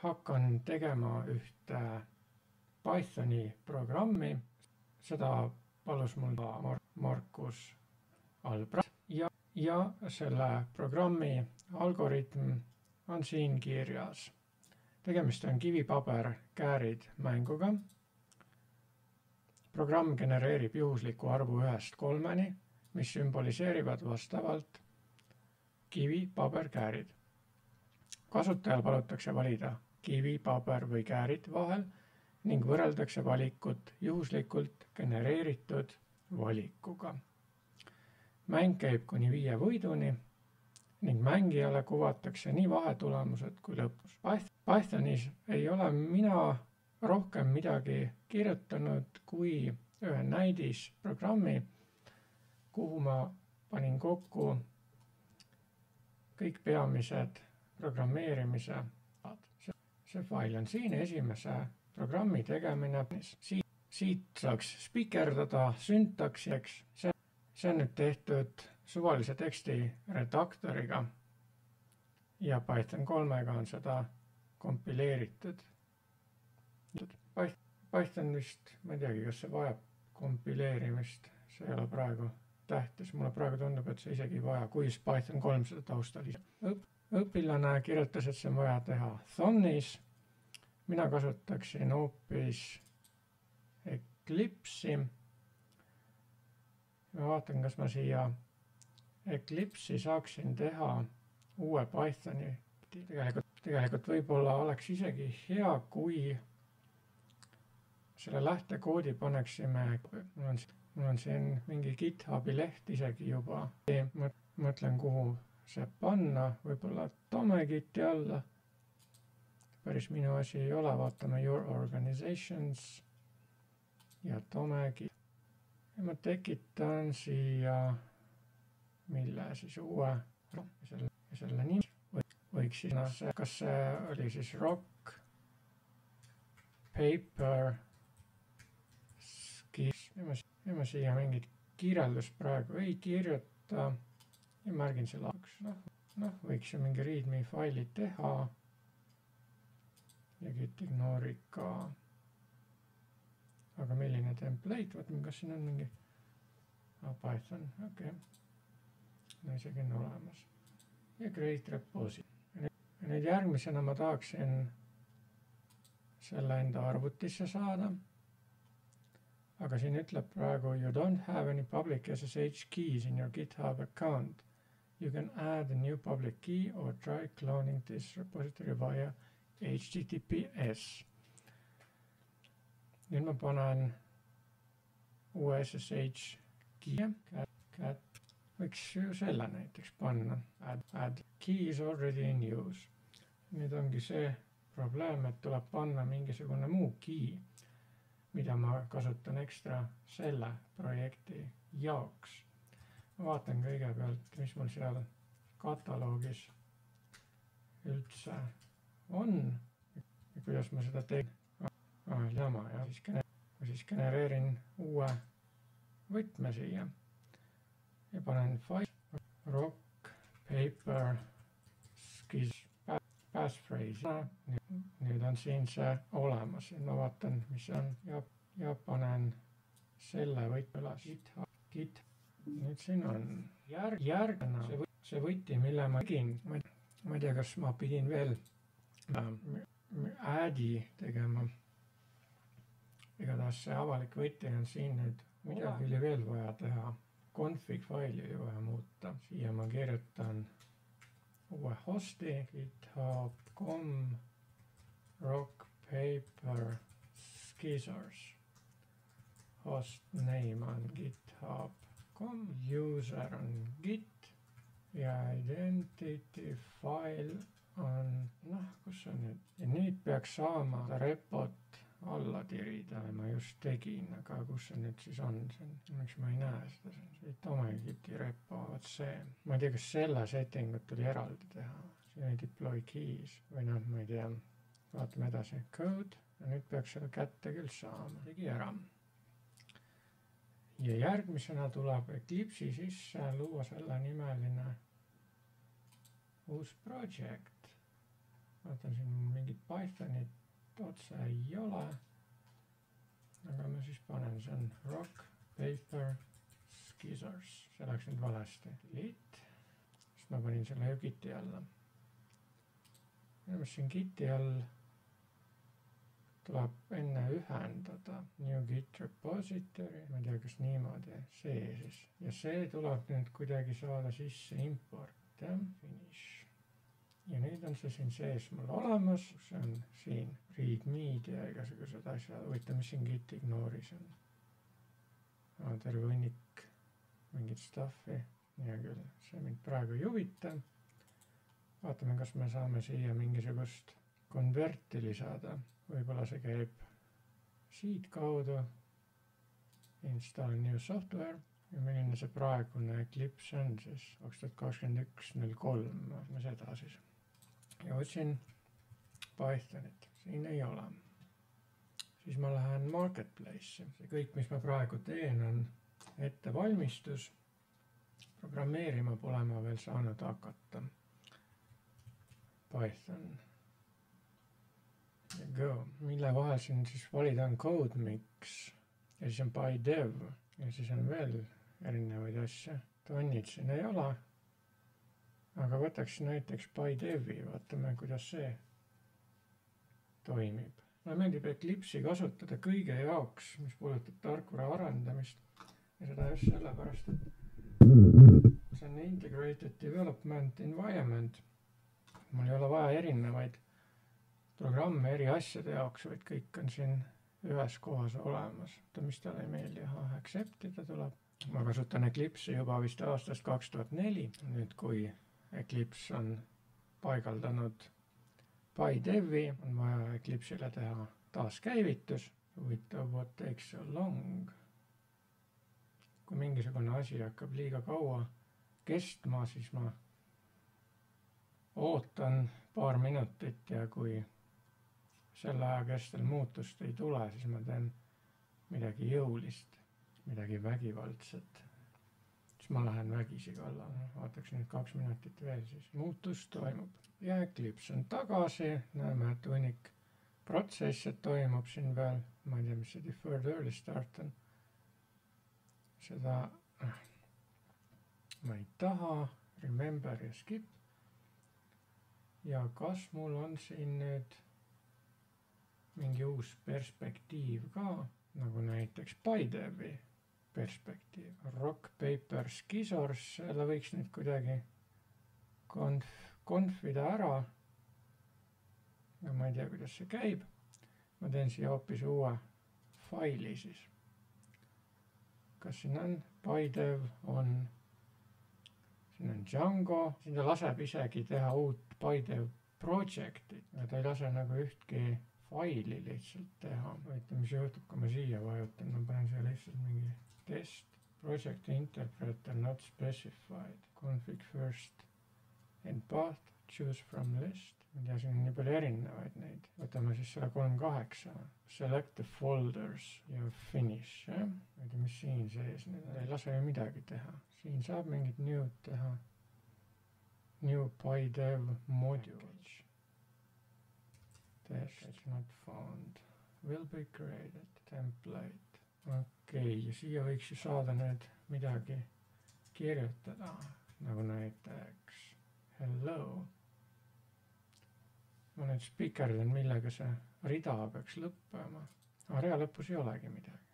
hakkan tegema ühte Pythoni programmi. Seda palus mul Markus Albrecht ja selle programmi algoritm on siin kirjas. Tegemist on kivi-paber-käärid mänguga. Programm genereerib juhusliku arvu 1-3, mis sümboliseerivad vastavalt kivi, paber, käärid. Kasutajal palutakse valida kivi, paber või käärid vahel ning võrreldakse valikut juhuslikult genereeritud valikuga. Mäng käib kuni 5 võiduni ning mängijale kuvatakse nii vahetulemused kui lõpus. Pythonis ei ole mina rohkem midagi kirjutanud kui ühe näidisprogrammi, kuhu ma panin kokku kõik peamised programmeerimise. See fail on siin esimese programmi tegemine. Siit saaks spikerdada syntaksiks. See on nüüd tehtud suvalise teksti redaktoriga ja Python 3-ga on seda kompileeritud. Python vist, ma ei teagi, kas see vajab kompileerimist, see ei ole praegu tähtis. Mulle praegu tundub, et see isegi ei vaja, kui Python 3 seda taustal ise. Õpilane kirjutas, et see on vaja teha Thonis. Mina kasutaksin hoopis Eclipse'i. Ma vaatan, kas ma siia Eclipse'i saaksin teha uue Pythoni. Tegelikult võib-olla oleks isegi hea, kui selle lähtekoodi paneksime. Mul on siin mingi GitHubi leht isegi juba. Mõtlen, kuhu see panna. Võib-olla Tomegiti alla. Päris minu asi ei ole. Vaatame Your Organizations ja Tomegit. Ja ma tekitan siia mille siis uue ja selle nimi võiks siis, kas see oli siis rock, paper, skis. Ja ma siia mingit kirjeldust praegu ei kirjuta ja märgin selle lauks. Võiks ju mingi readme faili teha ja git ignore'i ka. Aga milline template, vaatame, kas siin on mingi Python, okei. No isegi on olemas. Ja create repository. Ja nüüd järgmisena ma tahaksin selle enda arvutisse saada. Aga siin ütleb praegu, you don't have any public SSH keys in your GitHub account. You can add a new public key or try cloning this repository via HTTPS. Nüüd ma panen uue SSH key. Võiks ju selle näiteks panna. Add key is already in use. Nüüd ongi see probleem, et tuleb panna mingisugune muu key, mida ma kasutan ekstra selle projekti jaoks. Ma vaatan kõigepealt, mis mul seal kataloogis üldse on ja kuidas ma seda teen. Jama, ja siis genereerin uue võtme siia ja panen file rock, paper, skis, passphrase. Nüüd on siin see olemas ja ma vaatan, mis on ja panen selle võtme üles. Git. Nüüd siin on järgmine see võti, mille ma tegin. Ma ei tea, kas ma pidin veel add'i tegema. Igatahes see avalik võti on siin nüüd. Midagi oli veel vaja teha. Config faili oli vaja muuta. Siia ma kirjutan uue hosti. GitHub.com rock, paper, scissors. Host name on GitHub.com. User on git. Ja identity file on, kus on nüüd? Ja nüüd peaks saama repot alla tirida. Ma just tegin, aga kus see nüüd siis on? Miks ma ei näe seda? See Tomegiti repo, vaat see. Ma ei tea, kas selle settingut tuli eraldi teha. See oli deploy keys või ma ei tea. Vaatame edasi. Code. Ja nüüd peaks selle kätte küll saama. Tegi ära. Ja järgmisena tuleb Eclipse'i sisse luua selle nimeline uus project. vaatan siin mingit Pythonit otse ei ole, aga ma siis panen, see on rock, paper, scissors, see läks nüüd valesti, delete, sest ma panin selle ju Giti alla. Minu meelest siin Giti all tuleb enne ühendada new git repository, ma ei tea, kas niimoodi, see siis, ja see tuleb nüüd kuidagi saada sisse import, finish. Ja nüüd on see siin sees mul olemas, see on siin readme'd ja igasugused asjad, huvitav, mis siin git ignore'is on. Terve hunnik mingit stuffi, hea küll, see mind praegu ei huvita. Vaatame, kas me saame siia mingisugust konverti lisada. Võib-olla see käib siit kaudu, install new software ja milline see praegune Eclipse on siis 2021.03, vaatame seda siis. Ja otsin Pythonit, siin ei ole. Siis ma lähen marketplace'i. See kõik, mis ma praegu teen, on ettevalmistus. Programmeerima pole ma veel saanud hakata. Python. Go. Mille vahel siin siis valida on CodeMix ja siis on PyDev ja siis on veel erinevaid asja. Tonnid siin ei ole, aga võtaks näiteks PyDevi, vaatame, kuidas see toimib. Mulle meeldib Eclipse'i kasutada kõige jaoks, mis puudutab tarkvara arendamist ja seda just sellepärast, et see on integrated development environment. Mul ei ole vaja erinevaid programme eri asjade jaoks, vaid kõik on siin ühes kohas olemas. Mis talle ei meeldi, accept'ida tuleb. Ma kasutan Eclipse'i juba vist aastast 2004. Nüüd kui Eclipse on paigaldanud PyDevi, on vaja Eclipse'ile teha taaskäivitus. Huvitav, what takes so long? Kui mingisugune asi hakkab liiga kaua kestma, siis ma ootan paar minutit ja kui selle aja kestel muutust ei tule, siis ma teen midagi jõulist, midagi vägivaldset. Siis ma lähen vägisi kallale. Vaataks nüüd 2 minutit veel, siis muutus toimub. Ja Eclipse on tagasi, näeme, et hunnik protsesse toimub siin veel. Ma ei tea, mis see deferred early start on. Seda ma ei taha, remember ja skip. Ja kas mul on siin nüüd mingi uus perspektiiv ka, nagu näiteks PyDevi perspektiiv. Rock, paper, scissors, selle võiks nüüd kuidagi konfida ära. Ja ma ei tea, kuidas see käib. Ma teen siia hoopis uue faili siis. Kas siin on? PyDev on, siin on Django, siin ta laseb isegi teha uut PyDev project'i, aga ta ei lase nagu ühtki faili lihtsalt teha. Vaata, mis juhtub, kui ma siia vajutan. Ma panen siia lihtsalt mingi test, project interpreter not specified, config first and path, choose from list. Ma tea, siin on nii palju erinevaid neid. Võtame siis selle 3.8, select the folders ja finish. Ma ei tea, mis siin sees nüüd ei lase ju midagi teha. Siin saab mingit new'd teha. New PyDev module. Test not found. Will be created. Template. Okei, ja siia võiks ju saada nüüd midagi kirjutada. Nagu näiteks hello. Ma nüüd spikerdan, millega see rida peaks lõppema. Aga rea lõpus ei olegi midagi.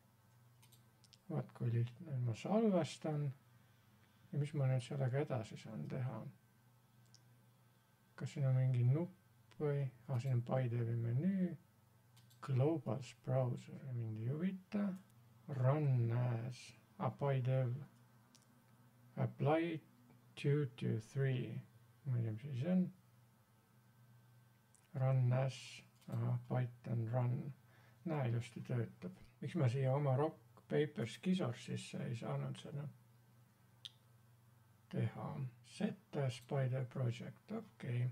Vaat kui lihtne. Ma salvestan. Ja mis ma nüüd sellega edasi saan teha? Kas siin on mingi nupp või? Siin on PyDevi menüü. Global browser. Mind ei huvita. Run as. PyDev. Apply 2 to 3. Ma ei tea, mis siis on. Run as. Python run. Näe, ilusti töötab. Miks ma siia oma rock, paper, scissors sisse ei saanud seda teha? Set as PyDev project. Okei.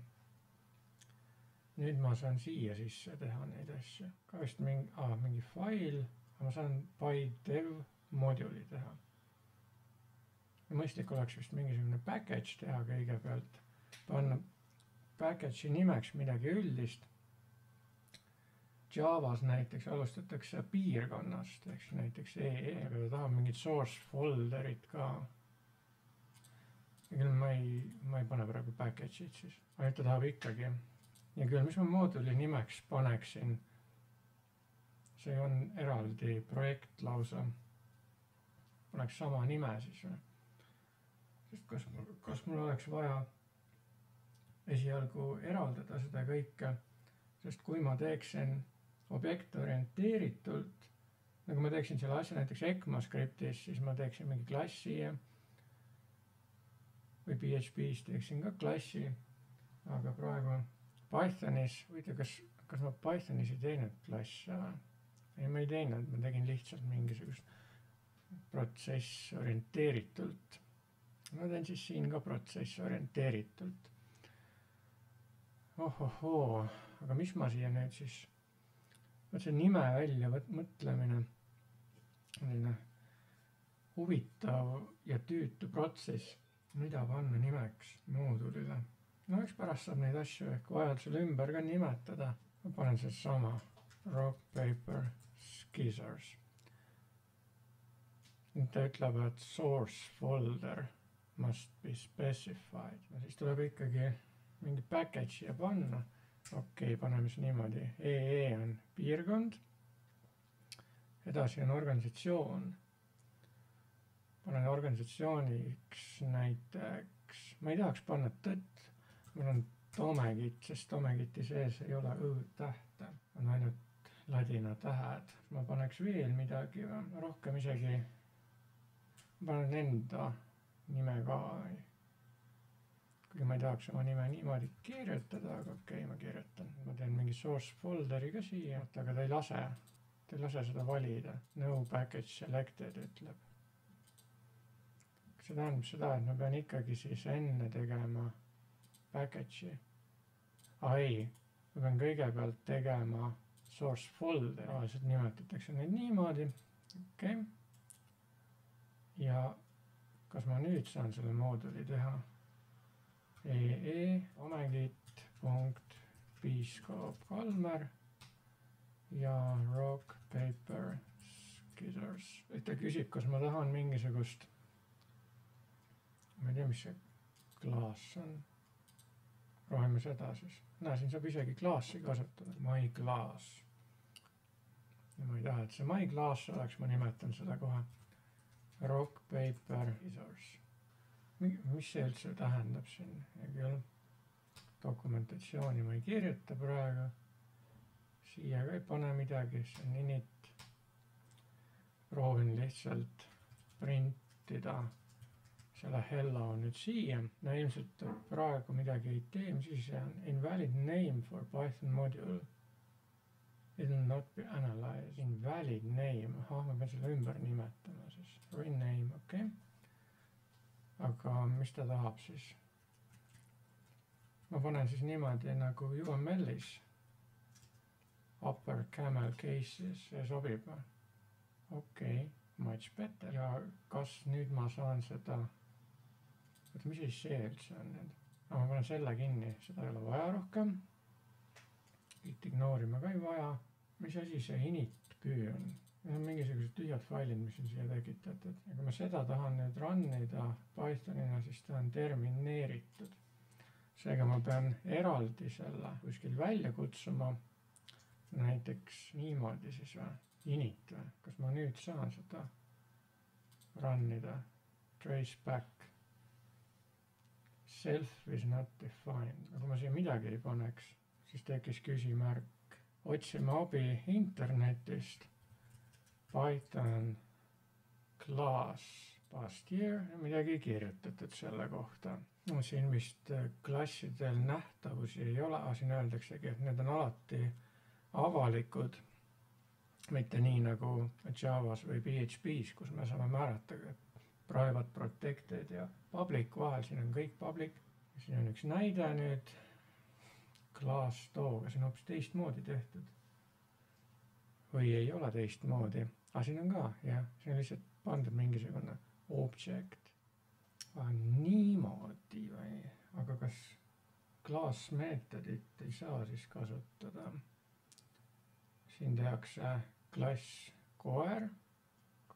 Nüüd ma saan siia sisse teha neid asju. Ka vist mingi fail. Ma saan PyDev moduli teha. Mõistlik oleks vist mingisugune package teha kõigepealt. Panna package'i nimeks midagi üldist. Javas näiteks alustatakse piirkonnast, ehk näiteks EE, aga ta tahab mingit source folderit ka. Ja küll ma ei pane praegu package'id siis, aga ta tahab ikkagi. Ja küll, mis ma mooduli nimeks paneksin, see on eraldi projekt lausa. Paneks sama nime siis. Sest kas mul oleks vaja esialgu eraldada seda kõike, sest kui ma teeksin objektorienteeritult, nagu ma teeksin selle asja näiteks ECMAScriptis, siis ma teeksin mingi klassi või PHP's teeksin ka klassi, aga praegu Pythonis, kas ma Pythonis ei teinud klasse või? Ei, ma ei teinud, ma tegin lihtsalt mingisugust protsess orienteeritult. Ma teen siis siin ka protsess orienteeritult. Ohohoo, aga mis ma siia nüüd siis, see nime välja mõtlemine, selline huvitav ja tüütu protsess, mida panna nimeks moodulile. No eks pärast saab neid asju ehk vajadusel ümber ka nimetada. Ma panen see sama rock, paper, scissors. Nüüd ta ütleb, et source folder must be specified. No siis tuleb ikkagi mingi package siia panna. Okei, paneme siis niimoodi. EE on piirkond. Edasi on organisatsioon. Panen organisatsiooniks näiteks, ma ei tahaks panna tõtt, mul on Tomegit, sest Tomegiti sees ei ole õ-tähte, on ainult ladina tähed. Ma paneks veel midagi, rohkem isegi, panen enda nime ka. Kuigi ma ei tahaks oma nime niimoodi kirjutada, aga okei, ma kirjutan. Ma teen mingi source folderi ka siia, aga ta ei lase seda valida. No package selected ütleb. See tähendab seda, et ma pean ikkagi siis enne tegema package'i. Ei, ma pean kõigepealt tegema source folder. Tavaliselt nimetatakse neid niimoodi. Okei. Ja kas ma nüüd saan selle mooduli teha? omegit.bscope.kalmer ja rock, paper, scissors. Ta küsib, kas ma tahan mingisugust, ma ei tea, mis see klaas on. Proovime seda siis. Siin saab isegi klaasi kasutada. My class. Ja ma ei taha, et see my class oleks, ma nimetan seda kohe. Rock, paper, scissors. Mis see üldse tähendab siin? Ja küll dokumentatsiooni ma ei kirjuta praegu. Siia ka ei pane midagi, see on init. Proovin lihtsalt printida selle hello nüüd siia. No ilmselt praegu midagi ei tee, mis siis on invalid name for Python module. It will not be analyzed. Invalid name. Ma pean selle ümber nimetama siis. Rename, okei. Aga mis ta tahab siis? Ma panen siis niimoodi nagu UML-is. Upper camel cases. See sobib või? Okei, much better. Ja kas nüüd ma saan seda... Oota, mis siis see üldse on nüüd? Ma panen selle kinni, seda ei ole vaja rohkem. It ignoorima ka ei vaja. Mis asi see init.py on? Need on mingisugused tühjad failid, mis on siia tekitatud. Ja kui ma seda tahan nüüd runnida Pythonina, siis ta on termineeritud. Seega ma pean eraldi selle kuskil välja kutsuma. Näiteks niimoodi siis või? Init või? Kas ma nüüd saan seda runnida? Trace back. Self is not defined. Kui ma siia midagi ei paneks, siis tekkis küsimärk. Otsime abi internetist. Python class past year. Midagi kirjutatud selle kohta. No, siin vist klassidel nähtavusi ei ole. Siin öeldaksegi, et need on alati avalikud. Mitte nii nagu Javas või PHP's, kus me saame määrata private, protected ja public vahel. Siin on kõik public. Siin on üks näide nüüd. Class tooga. Siin on hoopis teistmoodi tehtud. Või ei ole teistmoodi. Siin on ka, jah. Siin on lihtsalt pandud mingisugune object. Niimoodi või? Aga kas class meetodit ei saa siis kasutada. Siin tehakse klass koer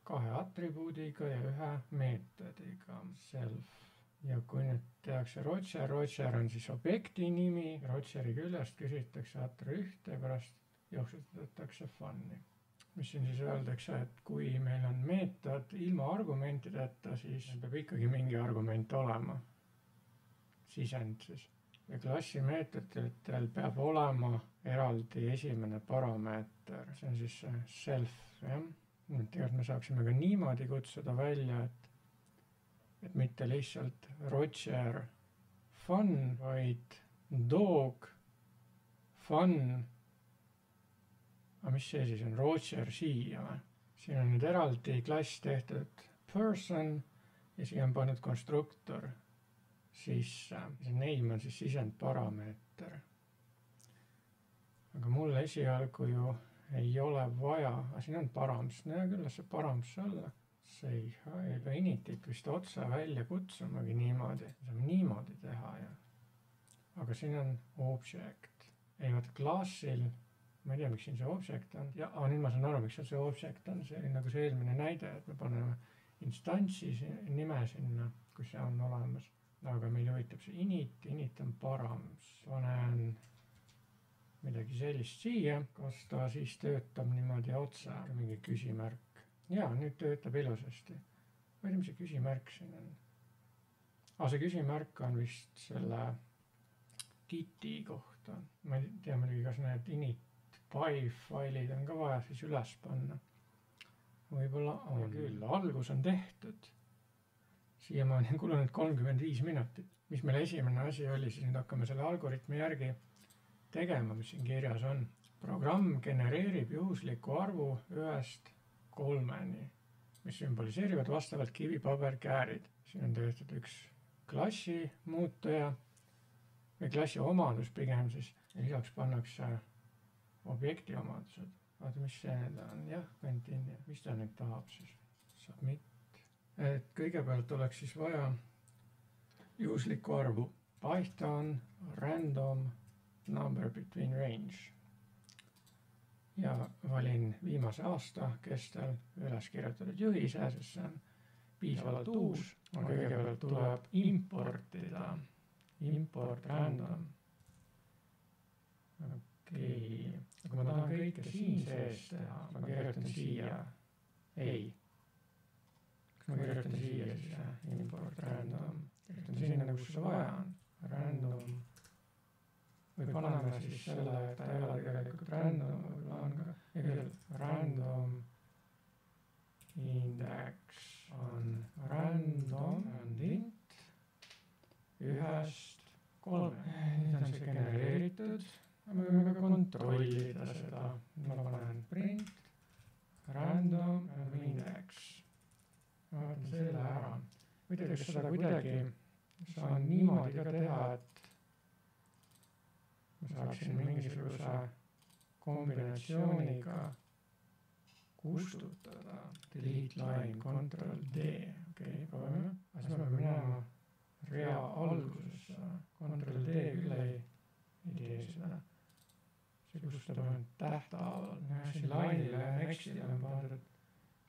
2 atribuudiga ja 1 meetodiga self. Ja kui nüüd tehakse Roger, Roger on siis objekti nimi, Rogeri küljest küsitakse atr1 ja pärast jooksutatakse fun'i. Mis siin siis öeldakse, et kui meil on meetod ilma argumentideta, siis peab ikkagi mingi argument olema, sisend siis. Ja klassi meetoditel peab olema eraldi esimene parameeter, see on siis self, jah. Tegelikult me saaksime ka niimoodi kutsuda välja, et mitte lihtsalt Roger fun, vaid dog fun. Aga mis see siis on? Roger siia või? Siin on nüüd eraldi klass tehtud person ja siia on pannud konstruktor sisse. See name on siis sisendparameeter. Aga mul esialgu ju ei ole vaja. Aga siin on params. No ja küll see params olla. Say hi. Ei pea initit vist otsa välja kutsumagi niimoodi. Saame niimoodi teha ja. Aga siin on object. Ei vaata klassil. Ma ei tea, miks siin see object on. Ja nüüd ma saan aru, miks see object on. See oli nagu see eelmine näide, et me paneme instantsi nime sinna, kui see on olemas. Aga meil huvitab see init on params. Panen midagi sellist siia, kas ta siis töötab niimoodi otsa, mingi küsimärk. Ja nüüd töötab ilusasti. Ma ei tea, mis see küsimärk siin on. See küsimärk on vist selle Giti kohta. Ma ei tea muidugi, kas need init failid on ka vaja siis üles panna. Võib-olla on küll. Algus on tehtud. Siiamaani on kulunud 35 minutit. Mis meil esimene asi oli, siis nüüd hakkame selle algoritmi järgi tegema, mis siin kirjas on. Programm genereerib juhusliku arvu 1-3, mis sümboliseerivad vastavalt kivi, paber, käärid. Siin on tehtud üks klassi muutuja või klassi omadus pigem siis. Ja lisaks pannakse objekti omadused. Vaata, mis see nüüd on. Jah, continue. Mis ta nüüd tahab siis? Submit. Et kõigepealt oleks siis vaja juhuslikku arvu. Python random number between range. Ja valin viimase aasta kestel üles kirjutatud juhise, sest see on piisavalt uus. Kõigepealt tuleb importida. Import random. Okei. Kui ma tahan kõike siin sees teha, ma kirjutan siia. Ei. Kas ma kirjutan siia siis import random. Kirjutan sinna, kus see vaja on. Random. Või paneme siis selle, et ta ei ole tegelikult random, võib-olla on ka. Ja küll random index on random and int 1-3. Nüüd on see genereeritud. Me võime ka kontrollida seda. Ma panen print random and index. Ma vaatan selle ära. Võidagi seda kuidagi saan niimoodi ka teha, et ma saaksin mingisuguse kombinatsiooniga kustutada. Delete line, Ctrl D. Okei, proovime. Siis me peame minema rea algusesse. Ctrl D küll ei tee seda. See kustutab ainult tähtaaval. Siin lainile ja nextile on pandud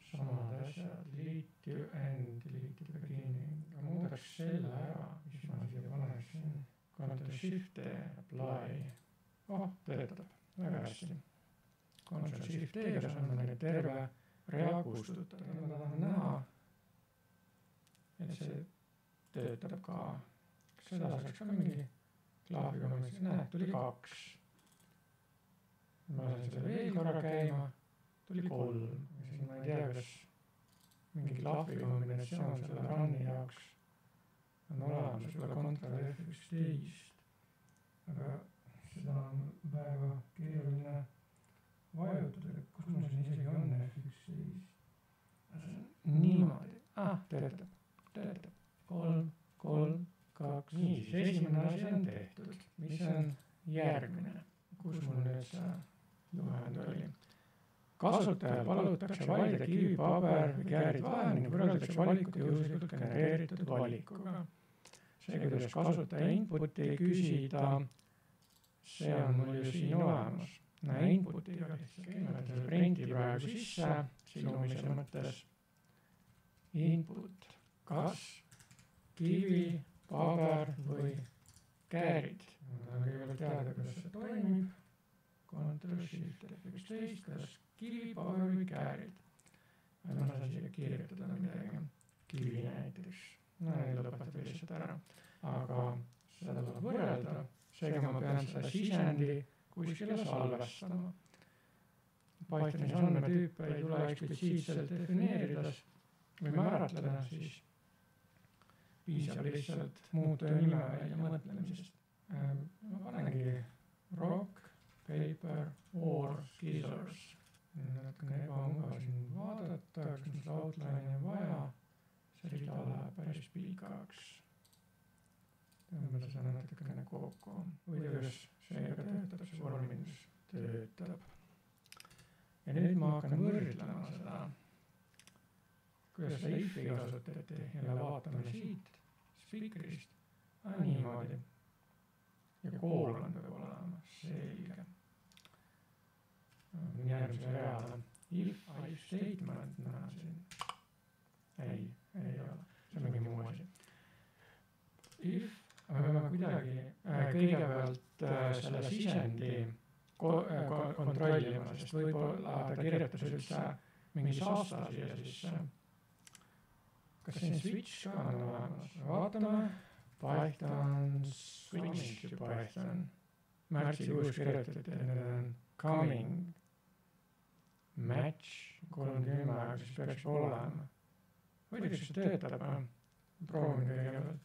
samad asjad. Delete you and delete the beginning. Muudaks selle ära, mis ma siia paneksin. Ctrl Shift D, apply. Töötab. Väga hästi. Ctrl Shift D-ga saame nüüd terve rea kustutada. Ma tahan näha, et see töötab ka. Kas seda saaks ka mingi klaaviga mõistes? Näe, tuli 2. Ma lasen selle veel korra käima. Tuli 3. Siis ma ei tea, kas mingi klaaviga kombinatsioon selle run'i jaoks on olemas. Võib-olla Ctrl F11. Aga seda on väga keeruline vajutada. Kus mul siin isegi on F11? Niimoodi. Töötab. 3, 3, 2. Nii, siis esimene asi on tehtud. Mis on järgmine? Kus mul nüüd see juhend oli? Kasutajal palutakse valida kivi, paber või käärid vahel ning võrreldakse valikut juhuslikult genereeritud valikuga. see, kuidas kasutada input'i küsida, see on mul ju siin olemas. Input'iga käime selle printi praegu sisse, silumise mõttes. Input, kas kivi, paber või käärid. Ma tahan kõigepealt teada, kuidas see toimib. Ctrl-Shift F11, kas kivi, paber või käärid. Ma saan siia kirjutada midagi. Kivi näiteks. Lõpetab lihtsalt ära. Aga seda tuleb võrrelda. Seega ma pean seda sisendi kuskile salvestama. Pythonis andmetüüpe ei tule eksplitsiitselt defineerides või määratleda, siis piisab lihtsalt muutuja nime välja mõtlemisest. Ma panengi rock, paper, or, scissors. Natukene ebamugav siin vaadata, kas mul outline'i on vaja. See rida läheb päris pikaks. Tõmbada seda natukene kokku. Või kuidas seega töötab, see vormindus töötab. Ja nüüd ma hakkan võrdlema seda, kuidas seda if'i kasutati. Jälle vaatame siit, speakerist. Niimoodi. Ja koolon peab olema selge. Järgmise reale. If I statement näha siin. Ei ole. See on mingi muu asi. If me peame kuidagi kõigepealt selle sisendi kontrollima, sest võib-olla ta kirjutas üldse mingi sassa siia sisse. Kas siin switch ka on olemas? Vaatame. Python, switch to Python. Märtsikuus kirjutati, et need on coming. Match 30, siis peaks olema. Võidaks, see töötab. Proovin kõigepealt.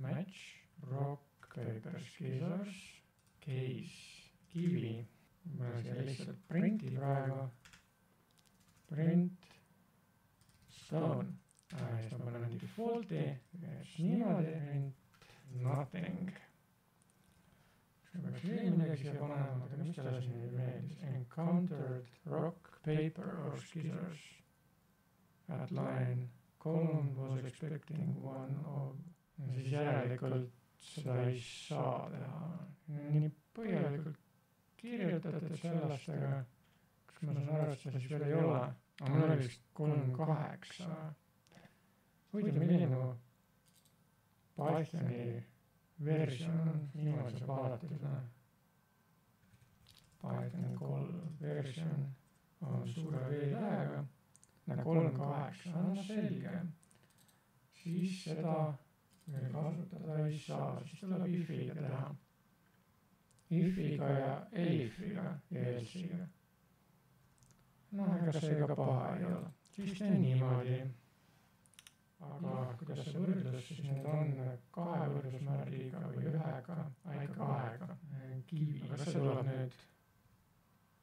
Match, rock, paper, scissors, case, kivi. Ma siia lihtsalt printi praegu. Print, stone. Siis ma panen defaulti. Niimoodi, print, nothing. See peaks veel midagi siia panema, aga mis talle siin ei meeldis? Encountered rock, paper or scissors. At line. Column was expecting one of. Siis järelikult seda ei saa teha. Nii põhjalikult kirjutatud sellest, aga kas ma saan aru, et seda siis veel ei ole. Aga mul oli vist 3.8. Huvitav, milline Pythoni versioon on niimoodi saab vaadata seda. Python 3 versioon on suure V-tähega. 3.8 on selge. Siis seda kasutada ei saa, siis tuleb if-iga teha. If-iga ja elif-iga ja else-iga. Ega see ka paha ei ole. Siis teen niimoodi. Aga kuidas see võrdlus, siis need on 2 võrdlusmärgiga või 1-ga, ikka 2-ga. Kivi. Kas see tuleb nüüd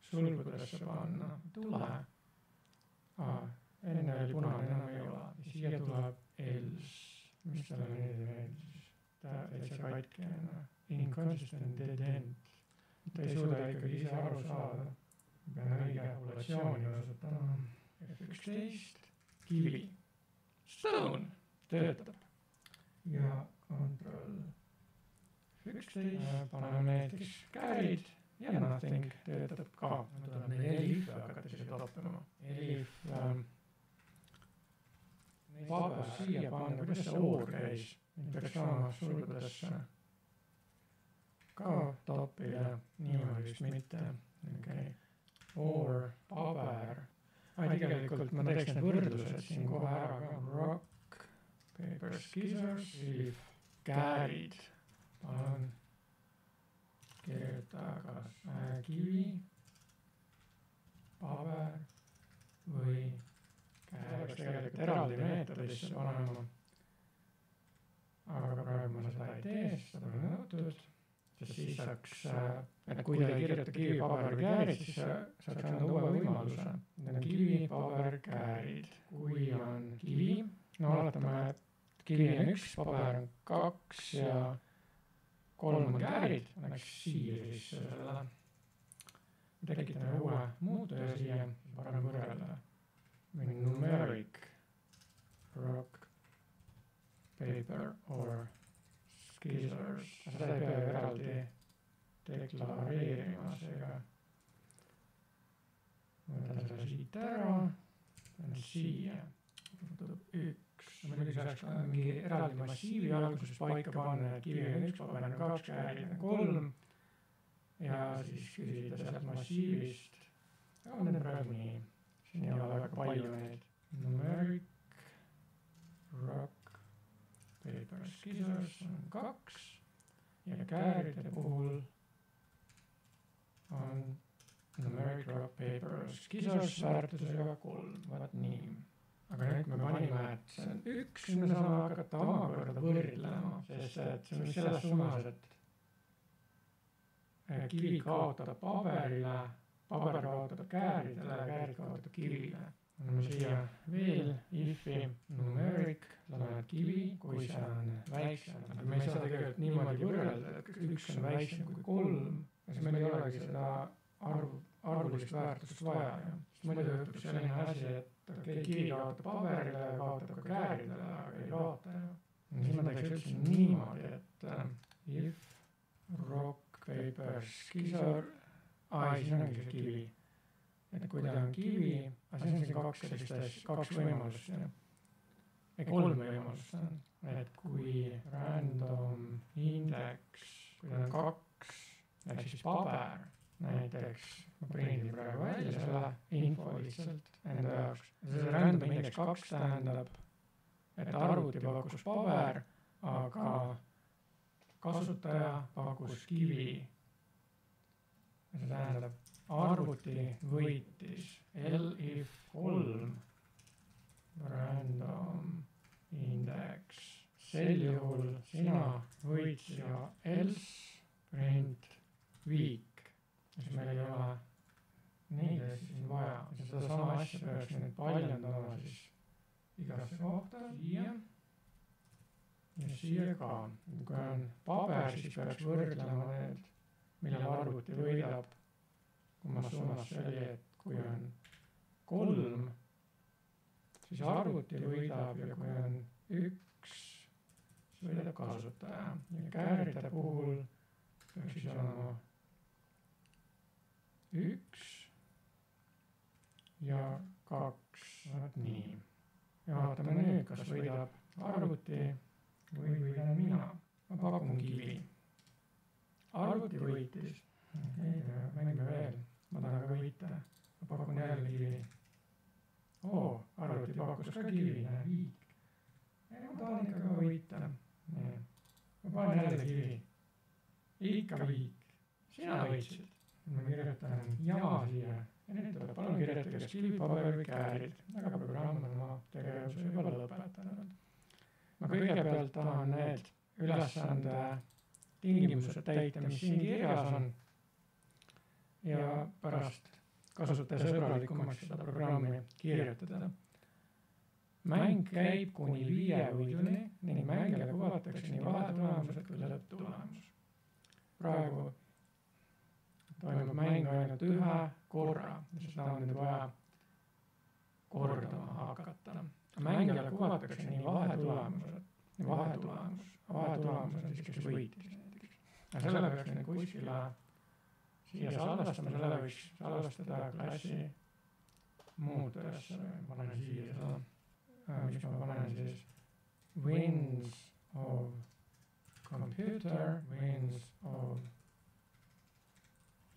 sulgudesse panna? Tule. Enne oli punane, enam ei ole. Siia tuleb else. Mis talle meeldis? Ta täitsa katkena. Inconsistent dead end. Ta ei suuda ikkagi ise aru saada. Pean õige populatsiooni kasutama. F11. Kivi. Stone. Töötab. Ja Ctrl F11. Paneme näiteks käärid. Ja nothing töötab ka. Ma tuleb neid elif hakata siia toppima. Elif paber siia panna, kuidas see oor käis. Nüüd peaks saama sulgudesse ka toppida. Niimoodi vist mitte. Oor, paber. Tegelikult ma teeks need võrdlused siin kohe ära ka. Rock, paper, scissors, elif, käärid. Panen kirjuta kas kivi, paber või käeks tegelikult eraldi meetodisse panema. Aga praegu ma seda ei tee, seda pole nõutud. Sest siis saaks, et kui te ei kirjuta kivi, paber või käärid, siis saaks anda uue võimaluse. Need on kivi, paber, käärid. Kui on kivi, no oletame, et kivi on 1, paber on 2 ja 3 on käärid, annaks siia sisse selle. Tekitame uue muutuja siia, parem võrrelda. Numeric rock, paper or scissors. Seda ei pea eraldi deklareerima, seega võtan selle siit ära, panen siia, tuleb 1. Muidugi saaks ka mingi eraldi massiivi alguses paika panna, et kivi on 1, paber on 2, käärid on 3 ja siis küsida sealt massiivist. Aga ma teen praegu nii, siin ei ole väga palju neid. Numeric, rock, paper, scissors on 2 ja kääride puhul on numeric, rock, paper, scissors väärtusega 3, vaat nii. Aga nüüd me panime, et see on 1, siis me saame hakata omakorda võrdlema, sest et see on selles suunas, et kivi kaotab paberile, paber kaotab kääridele, käärid kaotab kivile. Anname siia veel if'i numeric, loeme kivi, kui see on väiksem. Me ei saa tegelikult niimoodi võrrelda, et 1 on väiksem kui 3, ja siis meil ei olegi seda arvulist väärtust vaja. Muidu juhtub selline asi, et kivi kaotab paberile ja kaotab ka kääridele, aga ei kaota. Siis ma teeks üldse niimoodi, et if rock, paper, scissor, siin ongi see kivi. Et kui ta on kivi, siis on siin 2 sellist asja, 2 võimalust. Ei, 3 võimalust on. Et kui random index, kui ta on 2, ehk siis paber, näiteks ma prindin praegu välja selle info lihtsalt enda jaoks. See random index 2 tähendab, et arvuti pakkus paber, aga kasutaja pakkus kivi. See tähendab, arvuti võitis elif 3 random index. Sel juhul sina võitsid ja else print weak. Siis meil ei ole neid asja siin vaja. Seda sama asja peaks nüüd paljendama siis igasse kohta siia ja siia ka. Kui on paber, siis peaks võrdlema need, millele arvuti võidab. Kui ma suunas see oli, et kui on 3, siis arvuti võidab ja kui on 1, siis võidab kasutaja. Ja kääride puhul peaks siis olema 1 ja 2, vaat nii. Ja vaatame nüüd, kas võidab arvuti või võidan mina. Ma pakun kivi. Arvuti võitis. Mängime veel. Ma tahan ka võita. Ma pakun jälle kivi. Arvuti pakkus ka kivi. Viik. Ma tahan ikka ka võita. Ma panen jälle kivi. Ikka viik. Sina võitsid. Ma kirjutan jama siia ja nüüd tuleb palun kirjutada kas kivi, paber või käärid, aga programm on oma tegevuse juba lõpetanud. Ma kõigepealt tahan need ülesande tingimused täita, mis siin kirjas on ja pärast kasutaja sõbralikumaks seda programmi kirjutada. Mäng käib kuni 5 võiduni ning mängile kuvatakse nii vahetulemused kui lõpptulemus. Praegu toimub mäng ainult 1 korra, seda on nüüd vaja kordama hakata. Mängile kuvatakse nii vahetulemused, vahetulemus on siis, kes võitis. Ja selle peaks nüüd kuskile siia salvestama, selle võiks salvestada klassi muudesse. Ma panen siia seda, mis ma panen siis wins of computer, wins of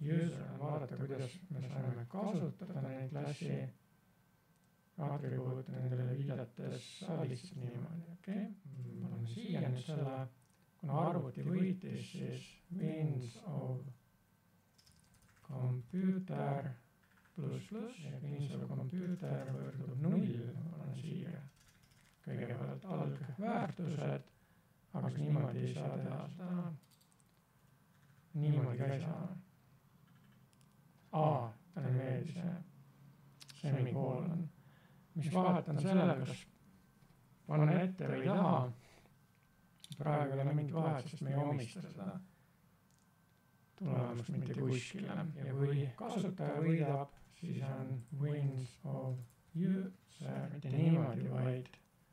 user, vaadata, kuidas me saame kasutada neid klassi atribuute nendele viidates lihtsalt niimoodi. Okay. Panen siia nüüd selle, kuna arvuti võitis, siis wins of computer pluss ja wins of computer võrdub 0. Panen siia kõigepealt algväärtused, aga niimoodi ei saa teha seda. Niimoodi ka ei saa. Talle meeldis semikoolon. Mis vahet on sellele, kas panna ette või taha. Praegu ei ole mingit vahet, sest me ei omista seda tulemust mitte kuskile. Ja kui kasutaja võidab, siis on wins of user, mitte niimoodi, vaid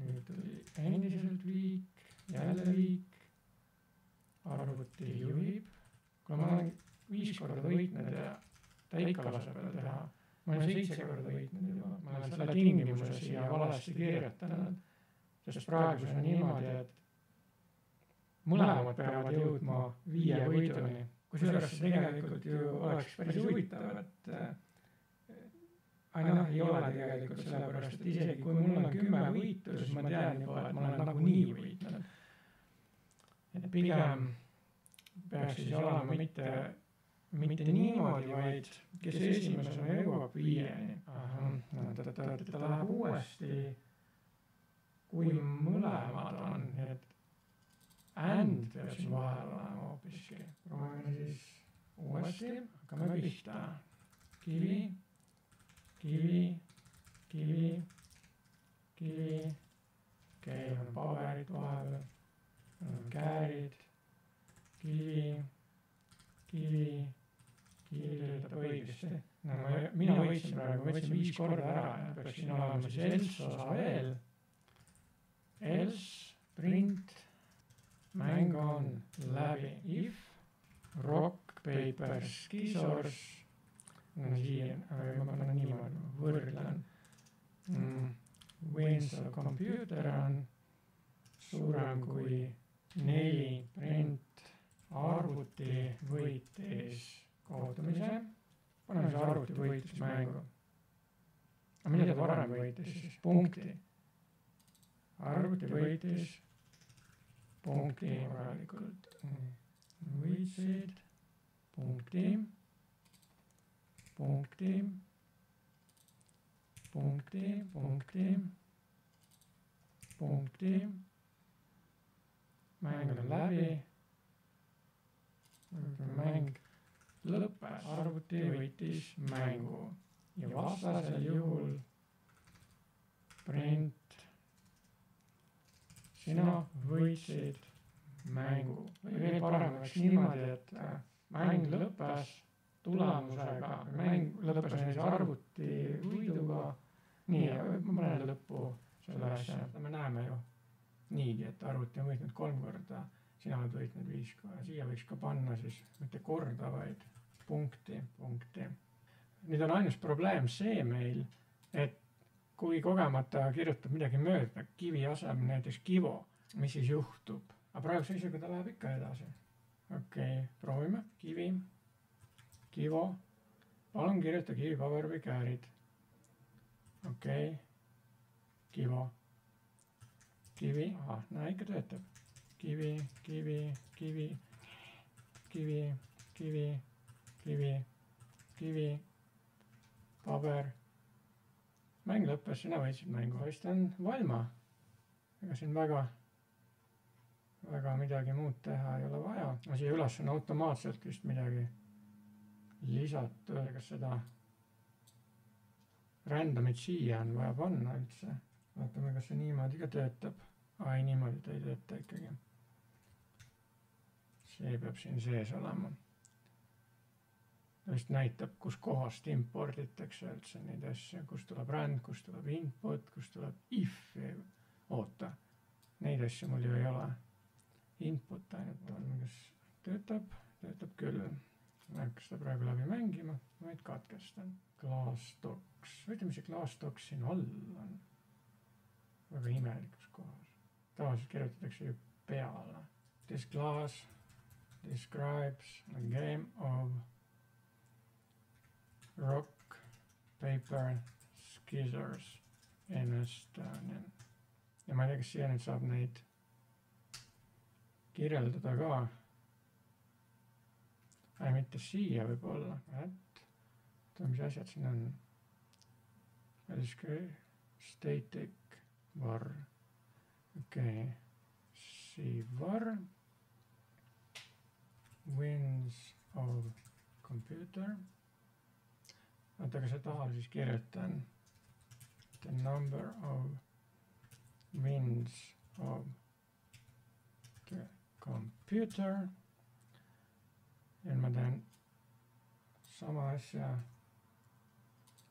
nüüd oli endiselt viik, jälle viik, arvuti juhib. Kui ma olen 5 korda võitnud ja ta ikka laseb peale teha, ma olen 7 korda võitnud juba, ma olen selle tingimuse siia valesti kirjutanud, sest praegu see on niimoodi, et mõlemad peavad jõudma 5 võiduni. Kusjuures tegelikult ju oleks päris huvitav, et ei ole tegelikult sellepärast, et isegi kui mul on 10 võitu, siis ma tean juba, et ma olen nagunii võitnud. Et pigem peaks siis olema mitte niimoodi, vaid kes esimesena jõuab 5-ni. Ta läheb uuesti, kui mõlemad on, et and peab siin vahel olema hoopiski. Proovime siis uuesti, hakkame pihta. Kivi, kivi, kivi, kivi, okei, on paberid vahepeal, on käärid, kivi, kivi, kivi töötab õigesti. Mina võitsin praegu, võtsin 5 korda ära ja peaks siin olema siis else osa veel. Else, print, mäng on läbi. If, rock, paper, scissors, siia, ma panen niimoodi, võrdlen. Wins of computer on suurem kui 4, print, arvuti võitis kohtumise. Paneme see arvuti võitis mängu. Aga mida ta varem võitis siis? Punkti. Arvuti võitis punkti korralikult. Võitsid punkti, punkti, punkti, punkti, punkti. Mäng on läbi. Mäng lõppes, arvuti võitis mängu ja vastasel juhul print, sina võitsid mängu. Või veel parem oleks niimoodi, et mäng lõppes tulemusega, mäng lõppes näiteks arvuti võiduga, nii, ma panen lõppu selle asja, me näeme ju niigi, et arvuti on võitnud 3 korda, sina oled võitnud 5 korda, siia võiks ka panna siis mitte korda, vaid punkti. Nüüd on ainus probleem see meil, et kui kogemata kirjutab midagi mööda, kivi asemel näiteks kivo, mis siis juhtub? Aga praegu seisuga ta läheb ikka edasi. Okei, proovime. Kivi, kivo, palun kirjuta kivi, paber või käärid. Okei, kivo, kivi, ikka töötab. Kivi, kivi, kivi, kivi, kivi, kivi, kivi, paber. Mäng lõppes, sina võitsid mängu. Vist on valma. Ega siin väga midagi muud teha ei ole vaja. Siia üles on automaatselt vist midagi lisatud. Kas seda randomit siia on vaja panna üldse? Vaatame, kas see niimoodi ka töötab. Ei, niimoodi ta ei tööta ikkagi. See peab siin sees olema. Ta vist näitab, kus kohast imporditakse üldse neid asju, kus tuleb rand, kus tuleb input, kus tuleb if. Oota, neid asju mul ju ei ole. Input ainult on, kas töötab küll. Ma ei hakka seda praegu läbi mängima, vaid katkestan. Glassdocs, võite, mis see Glassdocs siin all on? Väga imelikus kohas. Tavaliselt kirjutatakse ju peale. This glass describes a game of rock, paper, scissors in Estonian. Ja ma ei tea, kas siia nüüd saab neid kirjeldada ka. Mitte siia võib olla. Mis asjad siin on? Static var. Okei. See var. Wins of computer. Aga see tahal siis kirjutan. The number of wins of the computer. Ja ma teen sama asja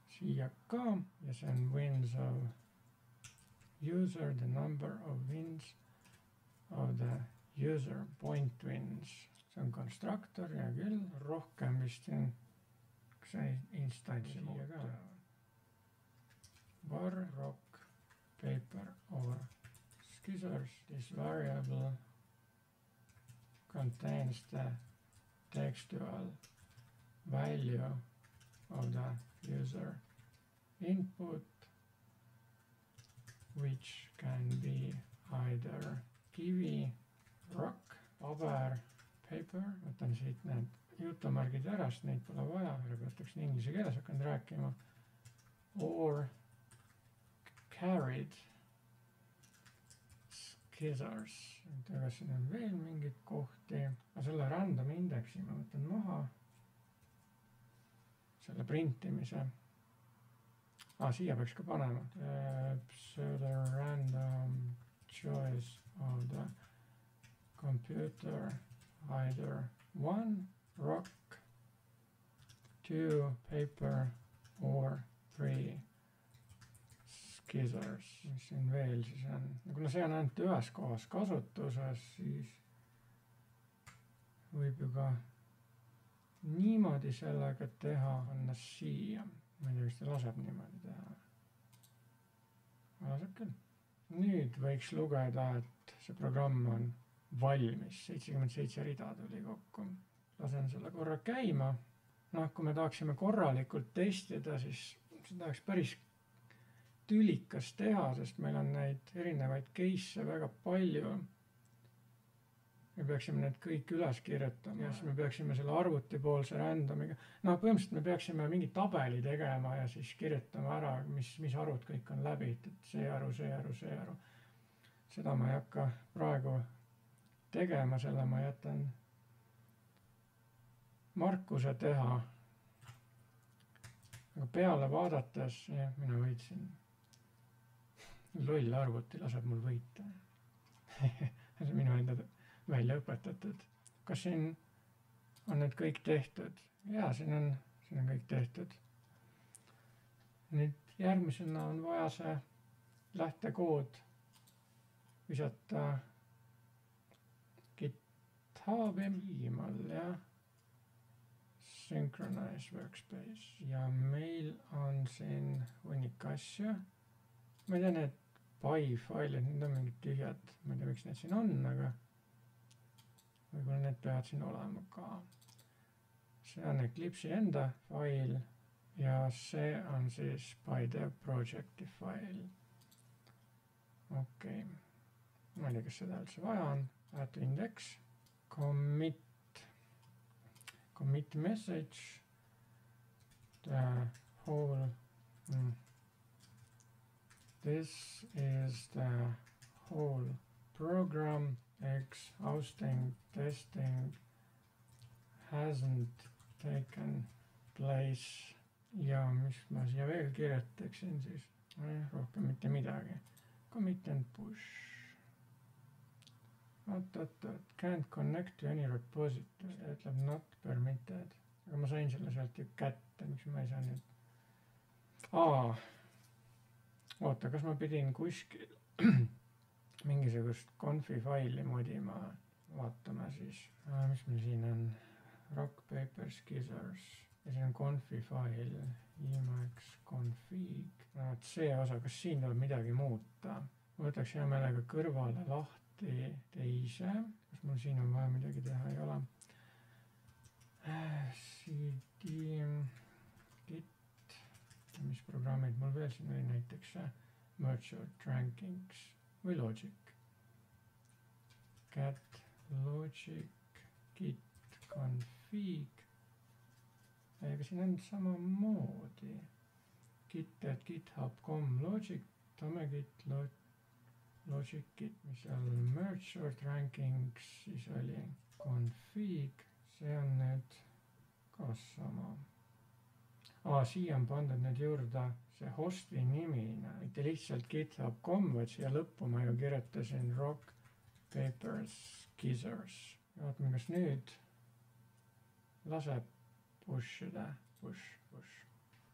siia ka ja see on wins of user the number of wins of the user point wins. See on konstruktor, hea küll, rohkem vist siin, kas see instantsi muuta. Var rock paper or scissors. This variable contains the textual value of the user input, which can be either kivi, rock, paber, paper. Võtan siit need jutumargid ära, sest neid pole vaja, peatakse inglise keeles hakanud rääkima. Or carried scissors. Aga siin on veel mingid kohti. Selle random indeksi ma võtan maha. Selle printimise. Siia peaks ka panema. So the random choice of the computer either 1 rock, 2 paper or 3 scissors. Mis siin veel siis on? Kuna see on ainult ühes kohas kasutuses, siis võib ju ka niimoodi sellega teha, panna siia. Ma ei tea, kas ta laseb niimoodi teha. Laseb küll. Nüüd võiks lugeda, et see programm on valmis. 77 rida tuli kokku. Lasen selle korra käima. Kui me tahaksime korralikult testida, siis seda tahaks päris tülikas teha, sest meil on neid erinevaid case'e väga palju. Me peaksime need kõik üles kirjutama ja siis me peaksime selle arvutipoolse randomiga. Põhimõtteliselt me peaksime mingi tabeli tegema ja siis kirjutama ära, mis arvud kõik on läbi. See aru. Seda ma ei hakka praegu tegema, selle ma jätan Markuse teha. Aga peale vaadates, mina võitsin. Loll arvuti laseb mul võita. See minu enda välja õpetatud. Kas siin on need kõik tehtud? Jaa, siin on kõik tehtud. Nüüd järgmisena on vaja see lähtekood visata GitHubi email ja Synchronize Workspace. Ja meil on siin hunnik asju. Ma ei tea, need PY-failid, need on mingid tühjad. Ma ei tea, miks need siin on, aga võib-olla need peavad siin olema ka. See on Eclipse'i enda fail ja see on siis PyDev projecti fail. Okei. Ma ei tea, kas seda üldse vaja on. Add to index. Commit message. The whole... This is the whole program. X hosting testing hasn't taken place. Ja mis ma siia veel kirjutaksin siis? Rohkem mitte midagi. Commit and push. Can't connect to any repository. Ütleb not permitted. Aga ma sain selle sealt ju kätte. Miks ma ei saa nüüd? Oota, kas ma pidin kuskil mingisugust confi faili modima? Vaatame siis. Mis meil siin on? Rock, paper, scissors. Ja siin on confi fail. Emacs config. See osa, kas siin tuleb midagi muuta? Võtaks hea meelega kõrvale lahti teise. Kas mul siin on vaja midagi teha? Ei ole. CD, Git. Mis programmid mul veel siin oli? Näiteks Merchant Rankings või Logic. Cat Logic Git config. Aga siin on samamoodi. Git.github.com Logic, toome Git Logic Git, mis on Merchant Rankings, siis oli config. See on nüüd ka sama. Siia on pandud nüüd juurde see hosti nimina, mitte lihtsalt github.com, vaid siia lõppu ma ju kirjutasin rock, paper, scissors. Vaatame, kas nüüd laseb push'ida, push.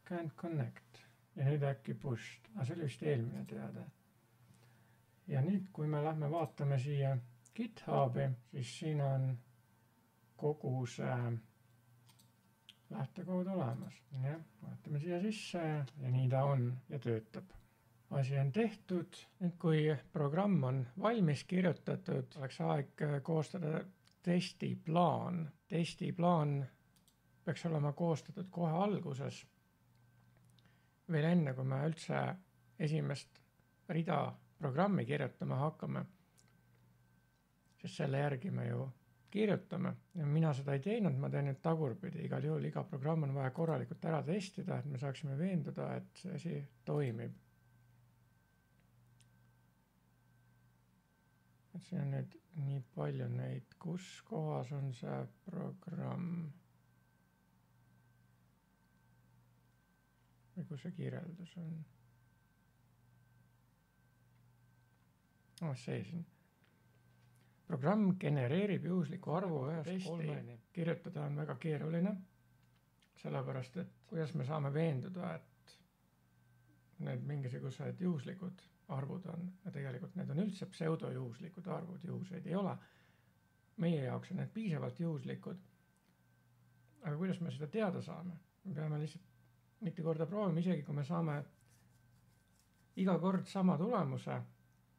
Can't connect. Ja nüüd äkki pushed. See oli vist eelmine teade. Ja nüüd, kui me lähme vaatame siia GitHubi, siis siin on kogu see lähtekood olemas. Jah, vaatame siia sisse ja nii ta on ja töötab. Asi on tehtud. Nüüd, kui programm on valmis kirjutatud, oleks aeg koostada testiplaan. Testiplaan peaks olema koostatud kohe alguses. Veel enne, kui me üldse esimest rida programmi kirjutama hakkame, sest selle järgi me ju kirjutame. Ja mina seda ei teinud, ma teen nüüd tagurpidi. Igal juhul iga programm on vaja korralikult ära testida, et me saaksime veenduda, et see asi toimib. Et siin on nüüd nii palju neid, kus kohas on see programm või kus see kirjeldus on. See siin. Programm genereerib juhusliku arvu ühest kolmeni. Kirjutada on väga keeruline, sellepärast et kuidas me saame veenduda, et need mingisugused juhuslikud arvud on ja tegelikult need on üldse pseudojuhuslikud arvud, juhuseid ei ole. Meie jaoks on need piisavalt juhuslikud. Aga kuidas me seda teada saame? Me peame lihtsalt mitu korda proovima, isegi kui me saame iga kord sama tulemuse.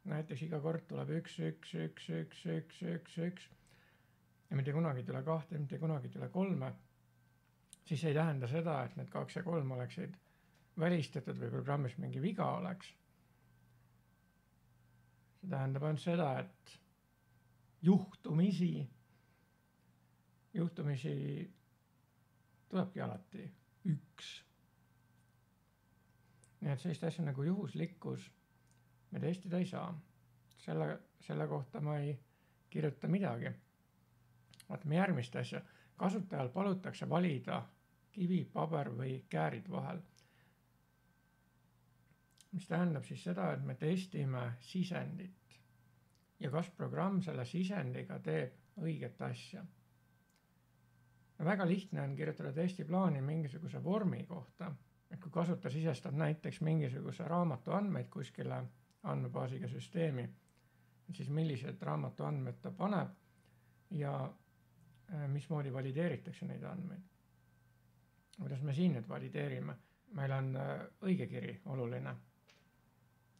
Näiteks iga kord tuleb 1, 1, 1, 1, 1, 1, 1 ja mitte kunagi tule 2, mitte kunagi tule 3. Siis ei tähenda seda, et need 2 ja 3 oleksid välistatud või programmis mingi viga oleks. See tähendab ainult seda, et juhtumisi tulebki alati 1. Nii et sellist asja nagu juhuslikkus me testida ei saa. Selle kohta ma ei kirjuta midagi. Vaatame järgmist asja. Kasutajal palutakse valida kivi, paber või käärid vahel. Mis tähendab siis seda, et me testime sisendit ja kas programm selle sisendiga teeb õiget asja. No väga lihtne on kirjutada testiplaani mingisuguse vormi kohta. Et kui kasutaja sisestab näiteks mingisuguse raamatu andmeid kuskile andmebaasiga süsteemi, siis millised raamatu andmed ta paneb ja mismoodi valideeritakse neid andmeid. Kuidas me siin nüüd valideerime? Meil on õigekiri oluline.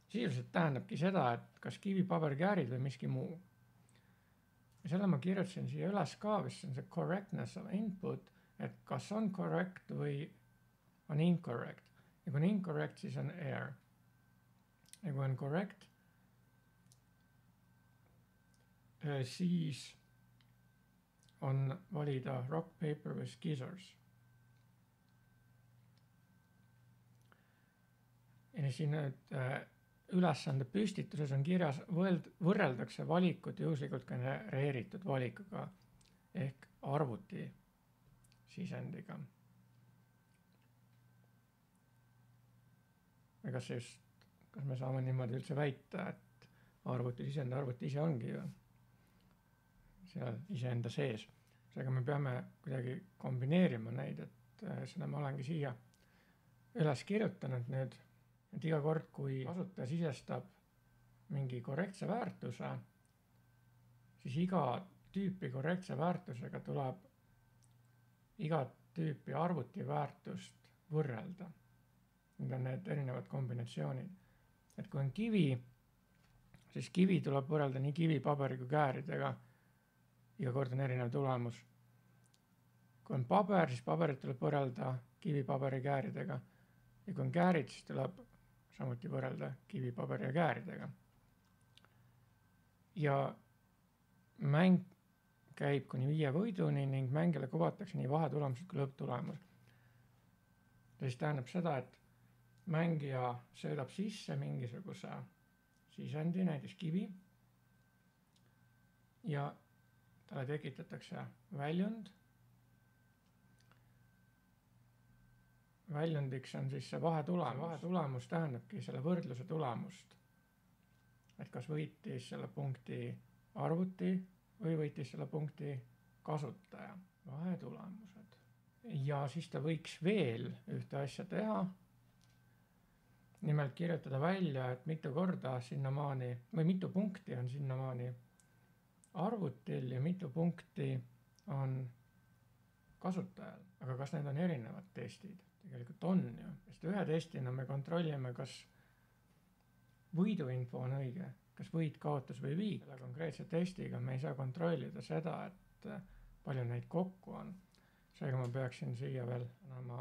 Sisuliselt tähendabki seda, et kas kivi, paber, käärid või miski muu. Ja selle ma kirjutasin siia üles ka, mis on see correctness of input, et kas on correct või on incorrect. Ja kui on incorrect, siis on error. Ja kui on correct, siis on valida rock, paper või scissors. Ja siin nüüd ülesande püstituses on kirjas võrreldakse valikut juhuslikult genereeritud valikuga ehk arvuti sisendiga. Ja kas me saame niimoodi üldse väita, et arvuti ise ongi ju seal iseenda sees. Seega me peame kuidagi kombineerima neid, et seda ma olengi siia üles kirjutanud nüüd, et iga kord, kui kasutaja sisestab mingi korrektse väärtuse, siis iga tüüpi korrektse väärtusega tuleb iga tüüpi arvuti väärtust võrrelda. Need on need erinevad kombinatsioonid. Et kui on kivi, siis kivi tuleb võrrelda nii kivi, paberi kui kääridega. Iga kord on erinev tulemus. Kui on paber, siis paberit tuleb võrrelda kivi, paberi, kääridega. Ja kui on käärid, siis tuleb samuti võrrelda kivi, paberi ja kääridega. Ja mäng käib kuni 5 võiduni ning mängile kuvatakse nii vahetulemused kui lõpptulemus. Ja siis tähendab seda, et mängija söödab sisse mingisuguse sisendi, näiteks kivi, ja talle tekitatakse väljund. Väljundiks on siis see vahetulemus. Vahetulemus tähendabki selle võrdluse tulemust. Et kas võitis selle punkti arvuti või võitis selle punkti kasutaja. Vahetulemused. Ja siis ta võiks veel ühte asja teha. nimelt kirjutada välja, et mitu korda sinnamaani või mitu punkti on sinnamaani arvutil ja mitu punkti on kasutajal. Aga kas need on erinevad testid? Tegelikult on ju, sest ühe testina me kontrollime, kas võiduinfo on õige, kas võit, kaotus või viik. Selle konkreetse testiga me ei saa kontrollida seda, et palju neid kokku on. Seega ma peaksin siia veel panema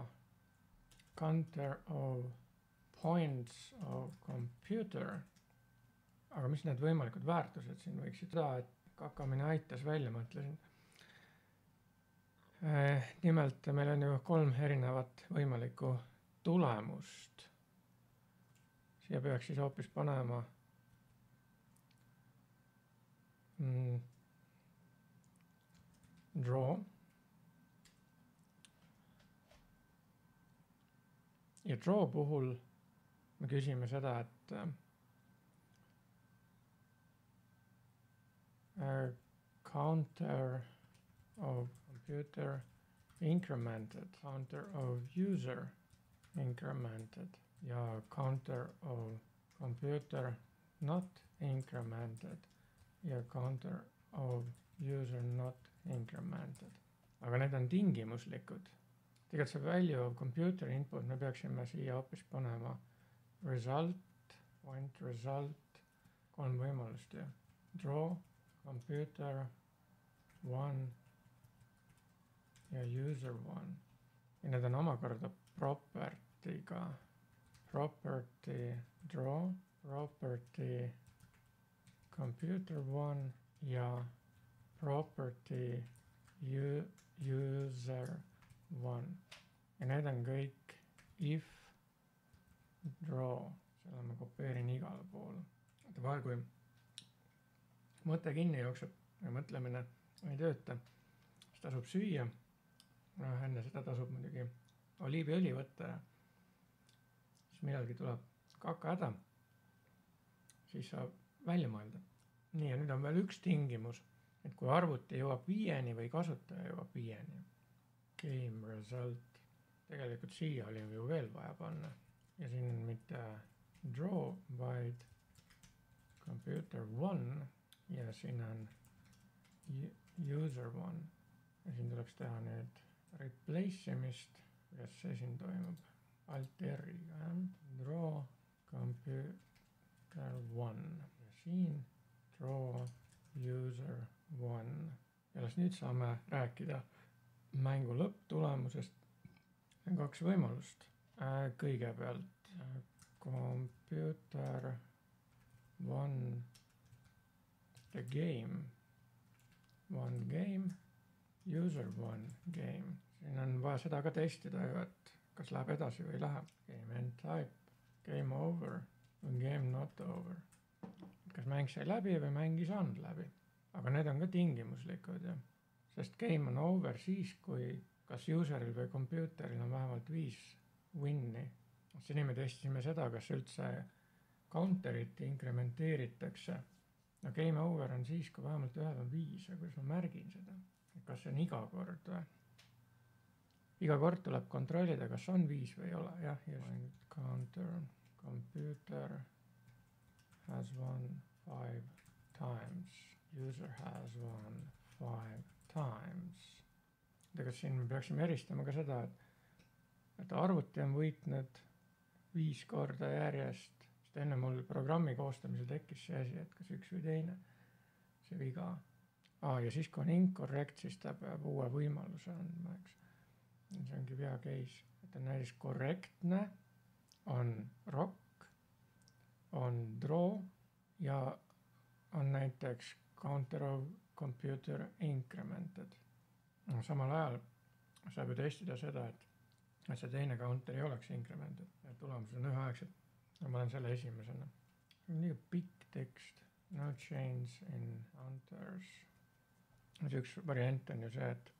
counter of points of computer. Aga mis need võimalikud väärtused siin võiksid seda, et kakamine aitas välja, mõtlesin. Nimelt meil on ju 3 erinevat võimalikku tulemust. Siia peaks siis hoopis panema draw. Ja draw puhul me küsime seda, et counter of computer incremented, counter of user incremented ja counter of computer not incremented ja counter of user not incremented. Aga need on tingimuslikud. Tegelikult see value of computer input me peaksime siia hoopis panema result, point result, 3 võimalust ja draw, computer 1 ja user 1. Ja need on omakorda property'ga. Property draw, property computer 1 ja property user 1. Ja need on kõik if draw. Selle ma kopeerin igale poole. Vaata vahel, kui mõte kinni jookseb ja mõtlemine ei tööta, siis tasub süüa. Enne seda tasub muidugi oliiviõli võtta ja siis millalgi tuleb kakahäda, siis saab välja mõelda. Nii, ja nüüd on veel üks tingimus, et kui arvuti jõuab 5 või kasutaja jõuab 5. Game result. Tegelikult siia oli ju veel vaja panna. Ja siin on mitte draw, vaid computer 1 ja siin on user 1. Ja siin tuleks teha nüüd replace imist, kuidas see siin toimub. Alt-R-iga, draw computer 1 ja siin draw user 1. Ja las nüüd saame rääkida mängu lõpptulemusest. On 2 võimalust. Kõigepealt computer 1 the game, 1 game, user 1 game. Siin on vaja seda ka testida, et kas läheb edasi või läheb. Game end type, game over või game not over. Kas mäng sai läbi või mäng ei saanud läbi. Aga need on ka tingimuslikud. Ja. Sest game on over siis, kui kas useril või computeril on vähemalt 5 win'i. Siin me testisime seda, kas üldse counterit inkrementeeritakse. No game over on siis, kui vähemalt ühel on 5 ja kuidas ma märgin seda. Kas see on iga kord või? Iga kord tuleb kontrollida, kas on 5 või ei ole. Jah, just. Counter, computer has won 5 times. User has won 5 times. Aga siin me peaksime eristama ka seda, et arvuti on võitnud 5 korda järjest. Sest enne mul programmi koostamisel tekkis see asi, et kas üks või teine. See viga. Ja siis kui on incorrect, siis ta peab uue võimaluse andma, eks. See ongi vea case. Et on näiteks korrektne, on rock, on draw ja on näiteks counter of computer incremented. Samal ajal saab ju testida seda, et see teine counter ei oleks incremented. Ja tulemus on üheaegselt. Ja ma olen selle esimesena. Nii pikk tekst. No change in counters. See üks variant on ju see, et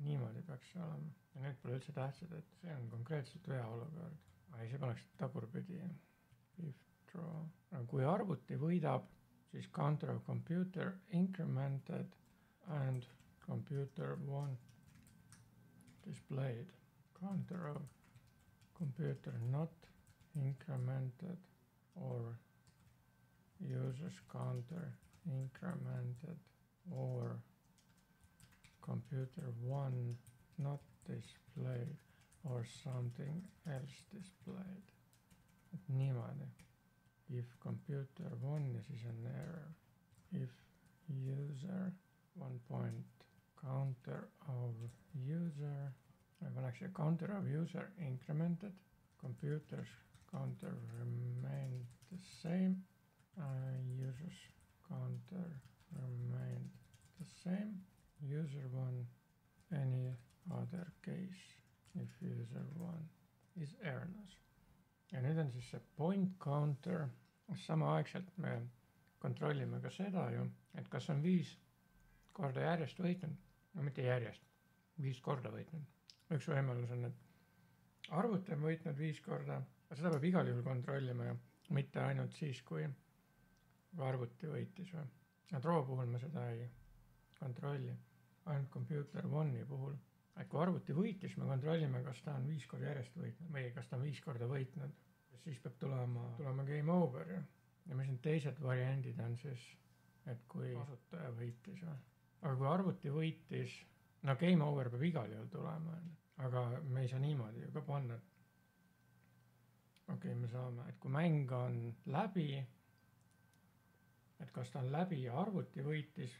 niimoodi peaks see olema. Ja need pole üldse tähtsad, et see on konkreetselt vea olukord. Ei, see paneks tagurpidi. If draw. Kui arvuti võidab, siis counter of computer incremented and computer 1 displayed. Counter of computer not incremented or users counter incremented or computer1 not displayed or something else displayed. Et niimoodi. If computer1 ja siis on error. If user 1 point counter of user, ma paneks siia counter of user incremented, computers counter remained the same, users counter remained the same, user1 any other case if user1 is errorless. Ja nüüd on siis see point counter, samaaegselt me kontrollime ka seda ju, et kas on 5 korda järjest võitnud, no mitte järjest, 5 korda võitnud. Üks võimalus on, et arvuti on võitnud 5 korda, aga seda peab igal juhul kontrollima ju, mitte ainult siis, kui arvuti võitis või. Ja draw puhul me seda ei kontrolli, ainult computer1 puhul. Et kui arvuti võitis, me kontrollime, kas ta on 5 korda järjest võitnud või kas ta on 5 korda võitnud. Siis peab tulema game over ju. Ja mis need teised variandid on siis, et kui kasutaja võitis või. Aga kui arvuti võitis, no game over peab igal juhul tulema, aga me ei saa niimoodi ju ka panna. Okei, me saame, et kui mäng on läbi, et kas ta on läbi ja arvuti võitis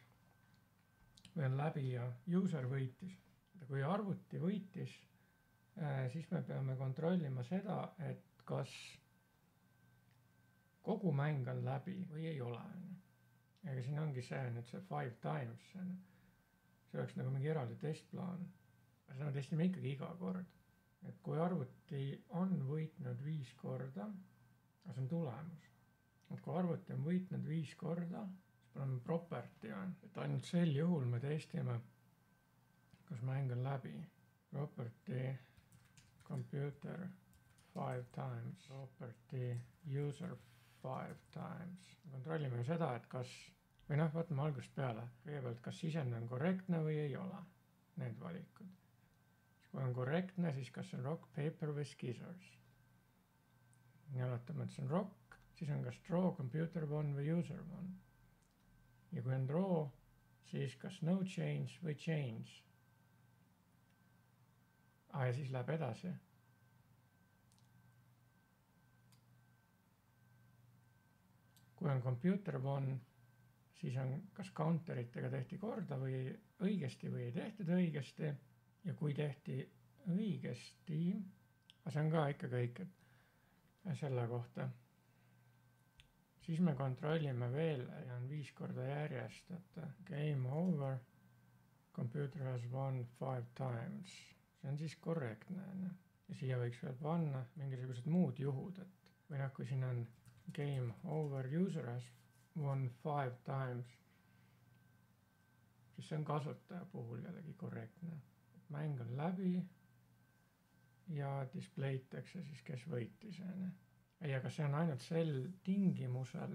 või on läbi ja user võitis. Ja kui arvuti võitis, siis me peame kontrollima seda, et kas kogu mäng on läbi või ei ole. Ega siin ongi see, et see 5 times, see oleks nagu mingi eraldi testplaan. Seda me testime ikkagi iga kord. Et kui arvuti on võitnud 5 korda, aga see on tulemus. Et kui arvuti on võitnud 5 korda, siis paneme property on. Et ainult sel juhul me testime, kas mäng on läbi. Property computer 5 times, property user 5 times. Kontrollime seda, et kas, või noh, vaatame algusest peale. Kõigepealt, kas sisend on korrektne või ei ole. Need valikud. Kui on korrektne, siis kas on rock, paper või scissors. Nii oletame, et see on rock, siis on kas draw, computer1 või user1. Ja kui on draw, siis kas no change või change. Ja siis läheb edasi. Kui on computer1, siis on kas counteritega tehti korda või õigesti või ei tehtud õigesti. Ja kui tehti õigesti, aga see on ka ikka kõik selle kohta, siis me kontrollime veel ja on 5 korda järjest, et game over, computer has won 5 times. See on siis korrektne. Ja siia võiks veel panna mingisugused muud juhud, et või kui siin on game over, user has won 5 times, siis see on kasutaja puhul jällegi korrektne. Mäng on läbi ja displaytakse siis, kes võitis. Aga see on ainult sel tingimusel,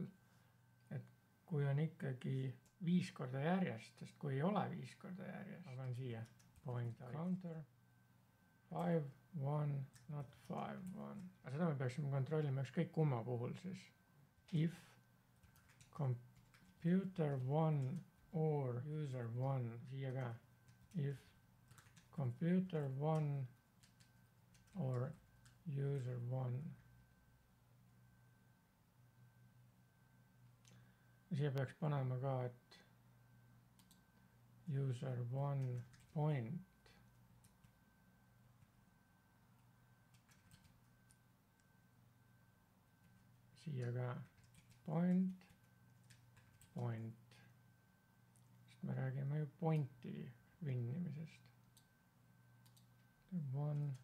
et kui on ikkagi 5 korda järjest, sest kui ei ole 5 korda järjest, ma panen siia point counter 5, 1, not 5, 1. Aga seda me peaksime kontrollima ükskõik kumma puhul siis. If computer1 or user1, siia ka. If computer1 or user1. Siia peaks panema ka, et user1 point. Siia ka point. Sest me räägime ju pointi vinnimisest. 1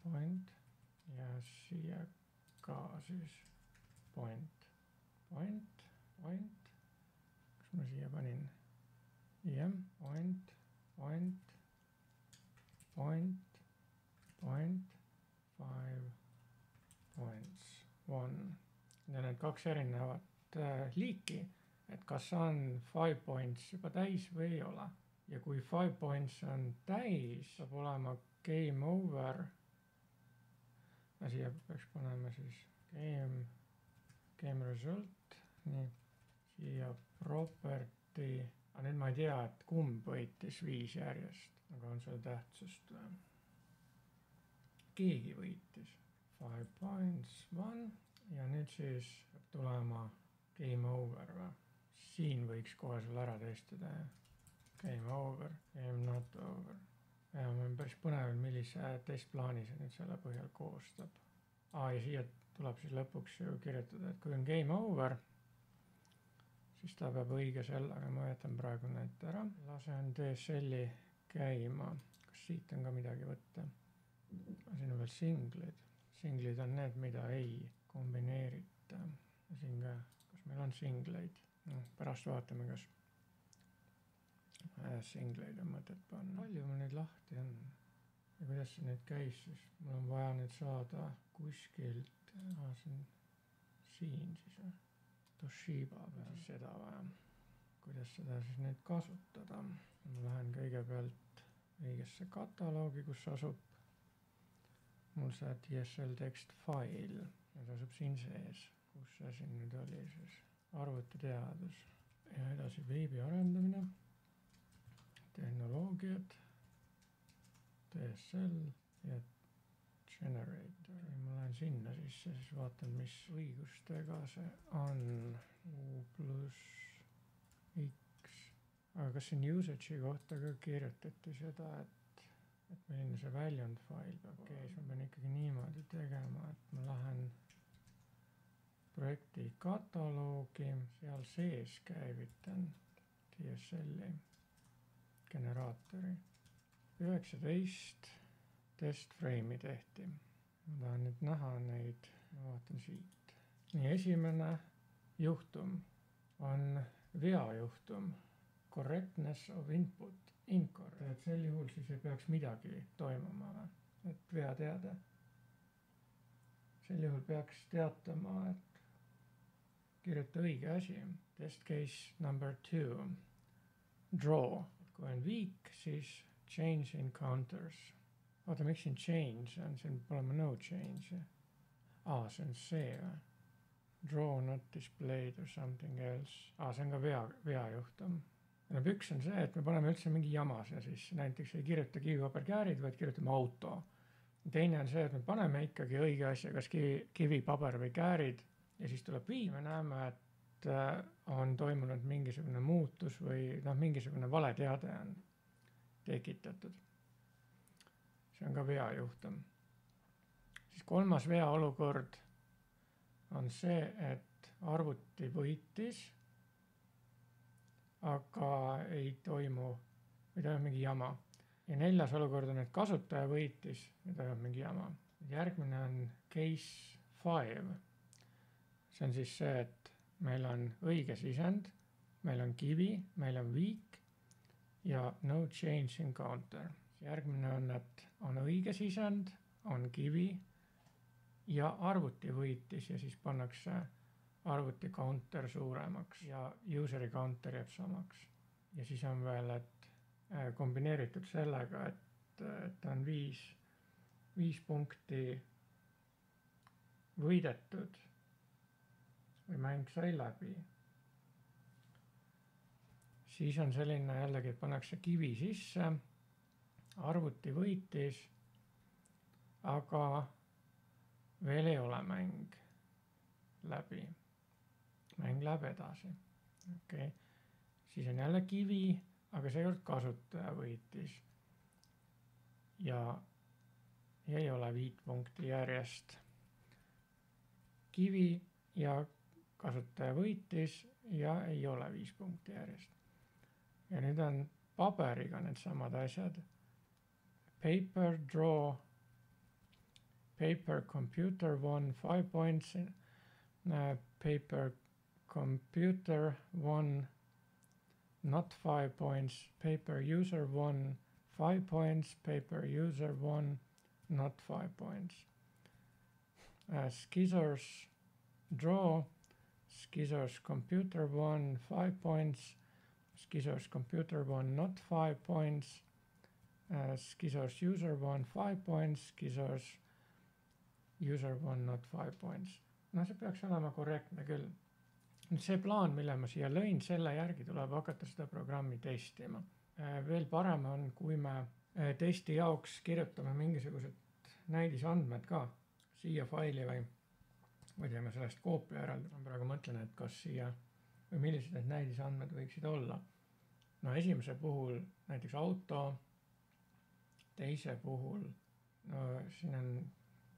point ja siia ka siis point. Kas ma siia panin? Jah, point, 5 points, 1. Ja need 2 erinevat liiki, et kas on 5 points juba täis või ei ole. Ja kui 5 points on täis, saab olema game over. siia peaks panema siis game result, nii, siia property, aga nüüd ma ei tea, et kumb võitis 5 järjest, aga on seal tähtsust või? Keegi võitis 5.1 ja nüüd siis peab tulema game over või? Siin võiks kohe sul ära testada, game over, game not over. Ja ma olen päris põnevil, millise testplaani see nüüd selle põhjal koostab. Ja siia tuleb siis lõpuks ju kirjutada, et kui on game over, siis ta peab õige sellega, ma jätan praegu need ära. Lasen DSL-i käima, kas siit on ka midagi võtta? Siin on veel singlid. Singlid on need, mida ei kombineerita. Siin ka, kas meil on singleid? Pärast vaatame, kas singleid on mõtet panna. Palju mul neid lahti on? Ja kuidas see nüüd käis siis? Mul on vaja nüüd saada kuskilt, siin siis või? Toshiba peal siis seda vaja. Kuidas seda siis nüüd kasutada? Ma lähen kõigepealt õigesse kataloogi, kus asub mul see DSL text file ja ta asub siin sees. Kus see siin nüüd oli siis? Arvutiteadus ja edasi veebi arendamine, tehnoloogiad, DSL ja generator. Ma lähen sinna sisse, siis vaatan, mis õigustega see on. U pluss X. Aga kas siin usage'i kohta ka kirjutati seda, et milline see väljund fail peab olema? Siis ma pean ikkagi niimoodi tegema, et ma lähen projekti kataloogi, seal sees käivitan DSL-i generaatori. 19 test frame'i tehti. Ma tahan nüüd näha neid, ma vaatan siit. Nii, esimene juhtum on veajuhtum. Correctness of input, incorrect. Et sel juhul siis ei peaks midagi toimuma, et vea teada. Sel juhul peaks teatama, et kirjuta õige asi. Test case number 2. Draw. Kui on weak, siis change encounters. Vaata, miks siin change on? Siin pole ma no change. See on see või? Draw not displayed or something else. See on ka veajuhtum. Üks on see, et me paneme üldse mingi jamas ja siis näiteks ei kirjuta kivipaberkäärid, vaid kirjutame auto. Teine on see, et me paneme ikkagi õige asja, kas kivi, paber või käärid. Ja siis tuleb me näeme, et on toimunud mingisugune muutus või mingisugune vale teade on tekitatud. See on ka veajuhtum. Siis kolmas veaolukord on see, et arvuti võitis, aga ei toimu mingi jama. Ja neljas olukord on, et kasutaja võitis ja toimub mingi jama. Järgmine on case 5. See on siis see, et meil on õige sisend, meil on kivi, meil on weak ja no change encounter. Järgmine on, et on õige sisend, on kivi ja arvuti võitis ja siis pannakse arvuti counter suuremaks ja user'i counter jääb samaks. Ja siis on veel, et kombineeritud sellega, et on 5 punkti võidetud või mäng sai läbi. Siis on selline jällegi, et pannakse kivi sisse, arvuti võitis, aga veel ei ole mäng läbi. Mäng läheb edasi. Okay. Siis on jälle kivi, aga seekord kasutaja võitis. Ja ei ole 5 punkti järjest. Kivi ja kasutaja võitis ja ei ole 5 punkti järjest. Ja nüüd on paberiga need samad asjad. Paper, draw, paper, computer, 1, 5 points, paper, computer, 1, not 5 points, paper, user, 1, 5 points, paper, user, 1, not 5 points. Scissors, draw, scissors, computer, 1, 5 points, scissors, computer, 1, not 5 points, scissors, user, 1, 5 points, scissors, user one not 5 points. No see peaks olema korrektne küll. Nüüd see plaan, mille ma siia lõin, selle järgi tuleb hakata seda programmi testima. Veel parem on, kui me testi jaoks kirjutame mingisugused näidisandmed ka siia faili või teeme sellest koopia järel. Ma praegu mõtlen, et kas siia või millised need näidisandmed võiksid olla. No esimese puhul näiteks auto, teise puhul, no siin on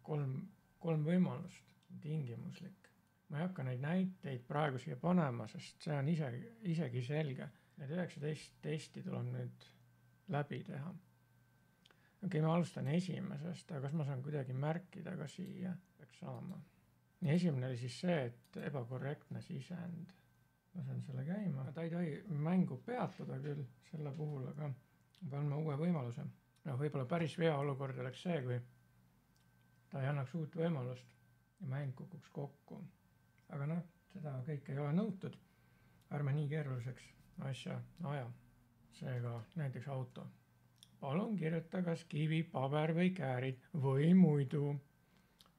kolm võimalust, tingimuslik. Ma ei hakka neid näiteid praegu siia panema, sest see on isegi selge. Need 19 testi tuleb nüüd läbi teha. Okei, ma alustan esimesest, aga kas ma saan kuidagi märkida ka siia? Peaks saama. Nii esimene oli siis see, et ebakorrektne sisend. Ma saan selle käima. Ta ei tohi mängu peatada küll selle puhul, aga paneme uue võimaluse. No võib-olla päris vea olukord oleks see, kui ta ei annaks uut võimalust ja mäng kukuks kokku. Aga noh, seda kõik ei ole nõutud. Ärme nii keeruliseks asja aja. Seega näiteks auto. Palun kirjuta kas kivi, paber või käärid või muidu.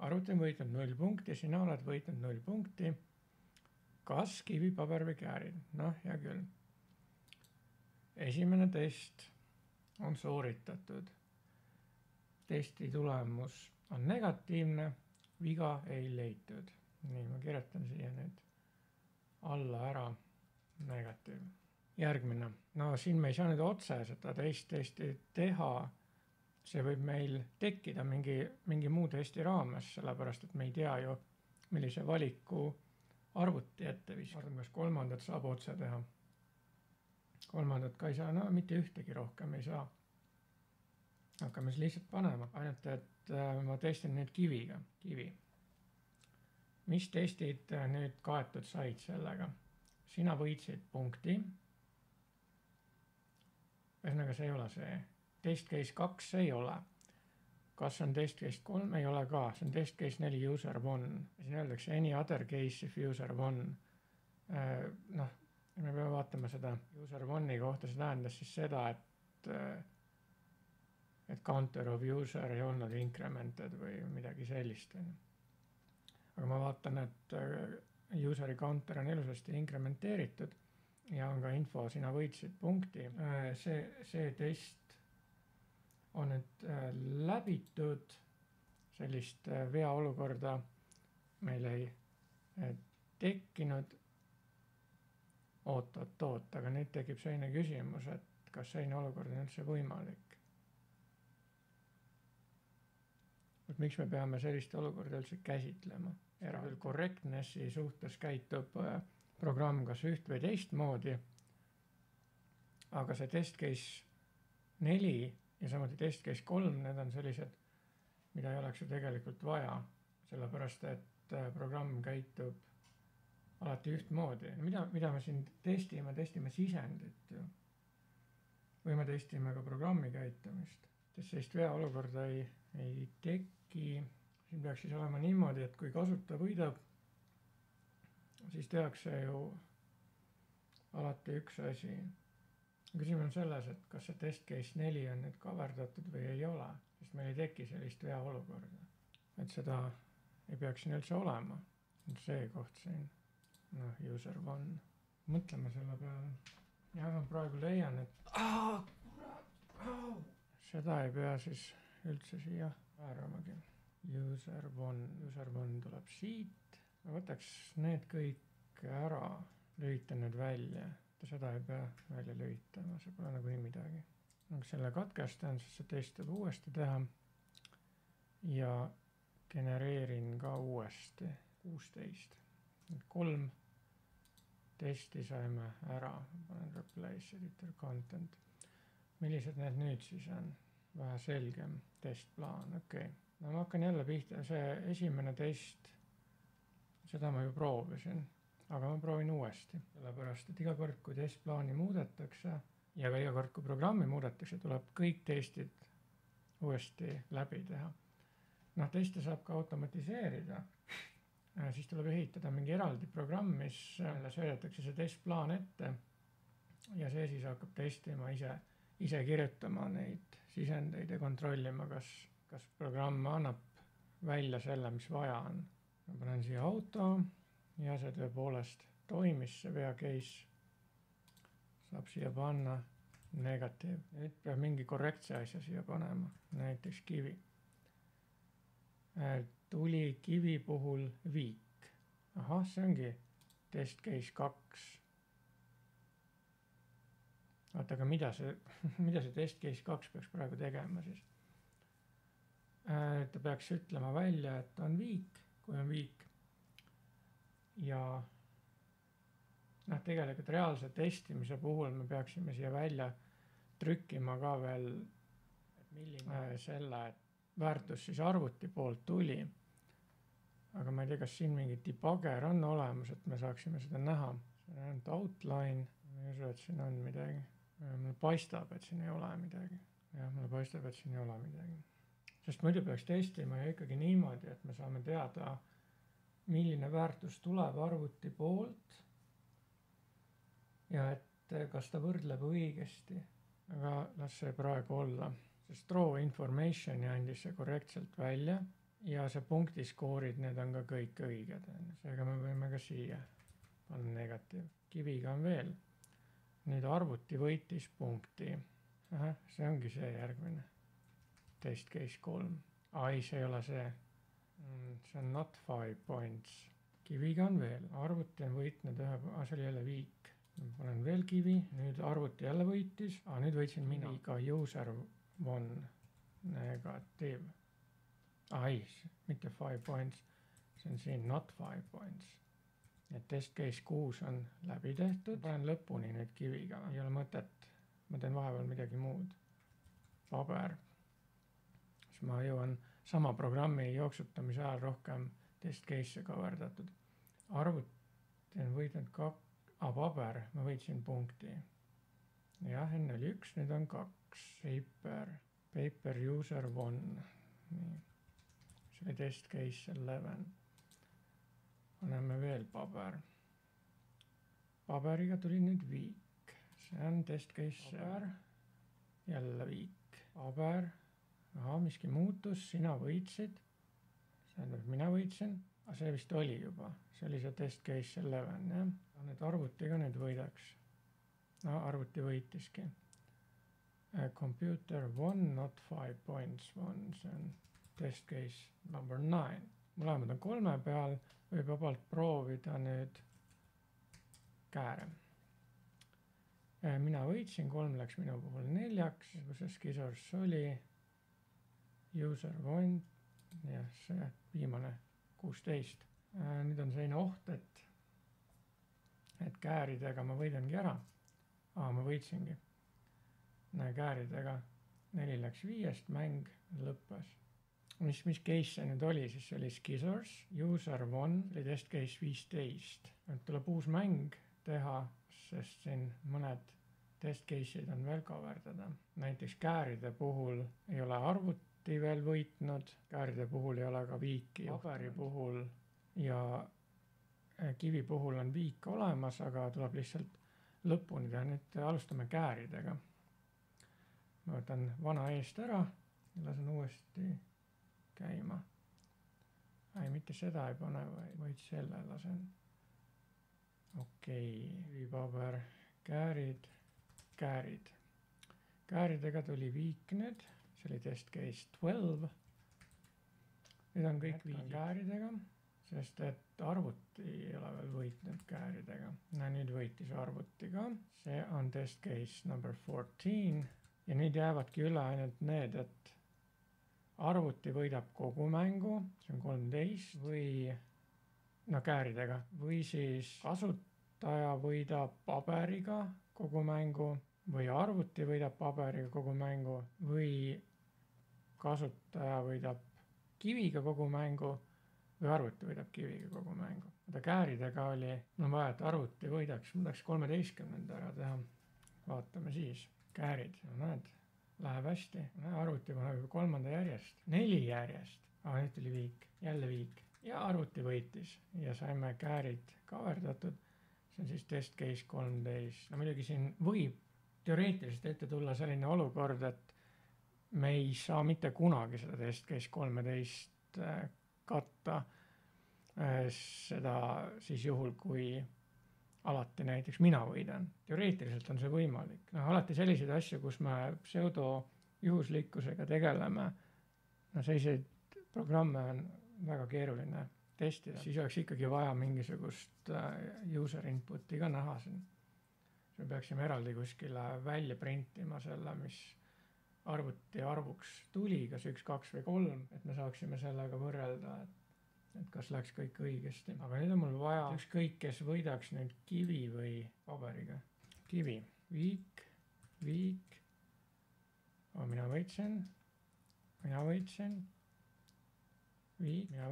Arvuti on võitnud 0 punkti, sina oled võitnud 0 punkti. Kas kivi, paber või käärid? Noh, hea küll. Esimene test on sooritatud. Testi tulemus on negatiivne, viga ei leitud. Nii, ma kirjutan siia nüüd alla ära negatiiv. Järgmine. No siin me ei saa nüüd otse seda teist testi teha. See võib meil tekkida mingi muu testi raames, sellepärast et me ei tea ju, millise valiku arvuti ette viskab. Vaatame, kas kolmandat saab otse teha. Kolmandat ka ei saa, no mitte ühtegi rohkem ei saa. Hakkame siis lihtsalt panema, ainult et ma testin nüüd kiviga. Kivi. Mis testid nüüd kaetud said sellega? Sina võitsid punkti. Ühesõnaga, see ei ole see. Test case 2 ei ole. Kas on test case 3? Ei ole ka. See on test case 4 user 1. Siin öeldakse any other case if user 1. Noh, me peame vaatama seda user 1i kohta. See tähendas siis seda, et counter of user ei olnud incremented või midagi sellist. Aga ma vaatan, et useri counter on ilusasti inkrementeeritud ja on ka info, sina võitsid punkti. See test on nüüd läbitud, sellist vea olukorda meil ei tekkinud. Oot, aga nüüd tekib selline küsimus, et kas selline olukord on üldse võimalik. Et miks me peame sellist olukorda üldse käsitlema? Küll correctnessi suhtes käitub programm kas üht või teist moodi, aga see test case 4 ja samuti test case 3, need on sellised, mida ei oleks ju tegelikult vaja, sellepärast et programm käitub alati ühtmoodi. Mida me siin testime sisendit ju. Või me testime ka programmi käitumist, sest sellist vea olukorda ei teki. Siin peaks siis olema niimoodi, et kui kasutaja võidab, siis tehakse ju alati üks asi. Küsimus on selles, et kas see test case 4 on nüüd kaverdatud või ei ole, sest meil ei teki sellist vea olukorda. Et seda ei peaks siin üldse olema. See koht siin, noh, user 1. Mõtleme selle peale. Ja ma praegu leian, et seda ei pea siis üldse siia vääramagi. User 1 tuleb siit. Ma võtaks need kõik ära, lülitan need välja. Seda ei pea välja lülitama, see pole nagu nii midagi. Selle katkestan, siis see test tuleb uuesti teha. Ja genereerin ka uuesti 16. 3 testi saime ära. Panen replace editor content. Millised need nüüd siis on? Vähe selgem testplaan, okei. No ma hakkan jälle pihta, see esimene test, seda ma ju proovisin, aga ma proovin uuesti. Sellepärast, et iga kord, kui testplaani muudetakse ja ka iga kord, kui programmi muudetakse, tuleb kõik testid uuesti läbi teha. Noh, teste saab ka automatiseerida. Siis tuleb ehitada mingi eraldi programm, mis söödetakse see testplaan ette ja see siis hakkab testima ise kirjutama neid sisendeid ja kontrollima, kas programm annab välja selle, mis vaja on. Ma panen siia auto ja see tõepoolest toimis, see vea case. Saab siia panna negatiiv. Nüüd peab mingi korrektse asja siia panema, näiteks kivi. Tuli kivi puhul viik. Ahah, see ongi test case 2. Vaata, aga mida see test case 2 peaks praegu tegema siis? Ta peaks ütlema välja, et on viik, kui on viik. Ja tegelikult reaalse testimise puhul me peaksime siia välja trükkima ka veel, milline selle väärtus siis arvuti poolt tuli. Aga ma ei tea, kas siin mingi debugger on olemas, et me saaksime seda näha. See on outline, ma ei usu, et siin on midagi. Mulle paistab, et siin ei ole midagi. Jah, mulle paistab, et siin ei ole midagi. Sest muidu peaks testima ja ikkagi niimoodi, et me saame teada, milline väärtus tuleb arvuti poolt ja et kas ta võrdleb õigesti. Aga las see praegu olla. Sest raw information'i andis see korrektselt välja ja see punktiskoorid, need on ka kõik õiged. Seega me võime ka siia panna negatiiv. Kiviga on veel. Nüüd arvuti võitis punkti. Ahah, see ongi see järgmine. Test case 3. Ei, see ei ole see. See on not 5 points. Kiviga on veel. Arvuti on võitnud ühe, see oli jälle viik. Panen veel kivi. Nüüd arvuti jälle võitis. Nüüd võitsin mina ka user one negatiiv. Ei, mitte 5 points. See on siin not 5 points. Et test case 6 on läbi tehtud. Panen lõpuni nüüd kiviga. Ei ole mõtet. Ma teen vahepeal midagi muud. Paber. Siis ma jõuan sama programmi jooksutamise ajal rohkem test case'e kaverdatud. Arvuti on võitnud paber. Ma võitsin punkti. Jah, enne oli 1, nüüd on 2. Paper user one. Nii. See oli test case 11. Paneme veel paber. Paberiga tuli nüüd viik. See on test case paber. Jälle viik. Paber. Miski muutus. Sina võitsid. See on, mina võitsin. Aga see vist oli juba. See oli see test case 11. Ja? Nüüd arvutiga nüüd võidaks. Arvuti võitiski. Computer one, not 5 points one. See on test case number 9. Mõlemad on 3 peal, võib vabalt proovida nüüd kääre. Mina võitsin, 3 läks minu puhul 4, kus see scissors oli, user one, jah, see viimane 16. Nüüd on selline oht, et kääridega ma võidangi ära. Ma võitsingi. Kääridega 4 läks 5, mäng lõppes. Mis case see nüüd oli, siis see oli scissors, user one, oli test case 15. Nüüd tuleb uus mäng teha, sest siin mõned test case'id on veel kaverdada. Näiteks kääride puhul ei ole arvuti veel võitnud, kääride puhul ei ole ka viiki. Paberi puhul ja kivi puhul on viik olemas, aga tuleb lihtsalt lõpuni teha. Nüüd alustame kääridega. Ma võtan vana eest ära ja lasen uuesti käima. Ei, mitte seda ei pane, vaid selle lasen. Okei, paber, käärid. Kääridega tuli viik nüüd, see oli test case 12. Nüüd on kõik viik kääridega, sest et arvuti ei ole veel võitnud kääridega. Nüüd võitis arvutiga, see on test case number 14 ja nüüd jäävadki üle ainult need, et arvuti võidab kogu mängu, see on 13 või kääridega, või siis kasutaja võidab paberiga kogu mängu või arvuti võidab paberiga kogu mängu või kasutaja võidab kiviga kogu mängu või arvuti võidab kiviga kogu mängu. Kääridega oli, vaja, et arvuti võidaks, ma tahaks 13. ära teha. Vaatame siis. Käärid, näed. Läheb hästi. Arvuti paneb 3. järjest. 4 järjest. Nüüd tuli viik. Jälle viik. Ja arvuti võitis. Ja saime käärid kaverdatud. See on siis test case 13. Muidugi siin võib teoreetiliselt ette tulla selline olukord, et me ei saa mitte kunagi seda test case 13 katta seda siis juhul, kui alati näiteks mina võidan. Teoreetiliselt on see võimalik. Alati selliseid asju, kus me pseudo juhuslikkusega tegeleme, selliseid programme on väga keeruline testida. Siis oleks ikkagi vaja mingisugust user input'i ka näha siin. Me peaksime eraldi kuskile välja printima selle, mis arvuti arvuks tuli, kas 1, 2 või 3, et me saaksime sellega võrrelda, et kas läks kõik õigesti. Aga nüüd on mul vaja ükskõik, kes võidaks nüüd kivi või paberiga. Kivi, viik, mina võitsin, viik, mina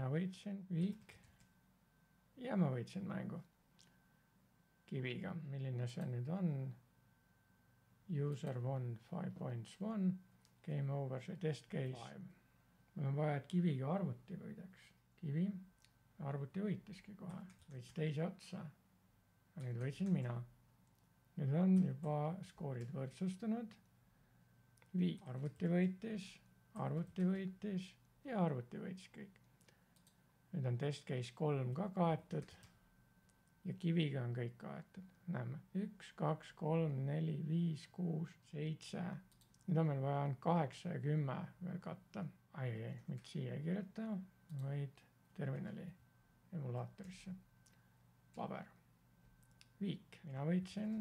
võitsin, viik ja ma võitsin mängu kiviga. Milline see nüüd on? User won 5 points won, game over, see test case 5. Mul on vaja, et kiviga arvuti võidaks. Kivi, arvuti võitiski kohe. Võits teise otsa. Nüüd võitsin mina. Nüüd on juba skoorid võrdsustunud. Viik, arvuti võitis ja arvuti võitis kõik. Nüüd on test case 3 ka kaetud ja kiviga on kõik kaetud. Näeme 1, 2, 3, 4, 5, 6, 7. Nüüd on meil vaja 8 ja 10 veel katta. Mitte siia ei kirjuta, vaid terminali emulaatorisse. Paber. Viik. Mina võitsin.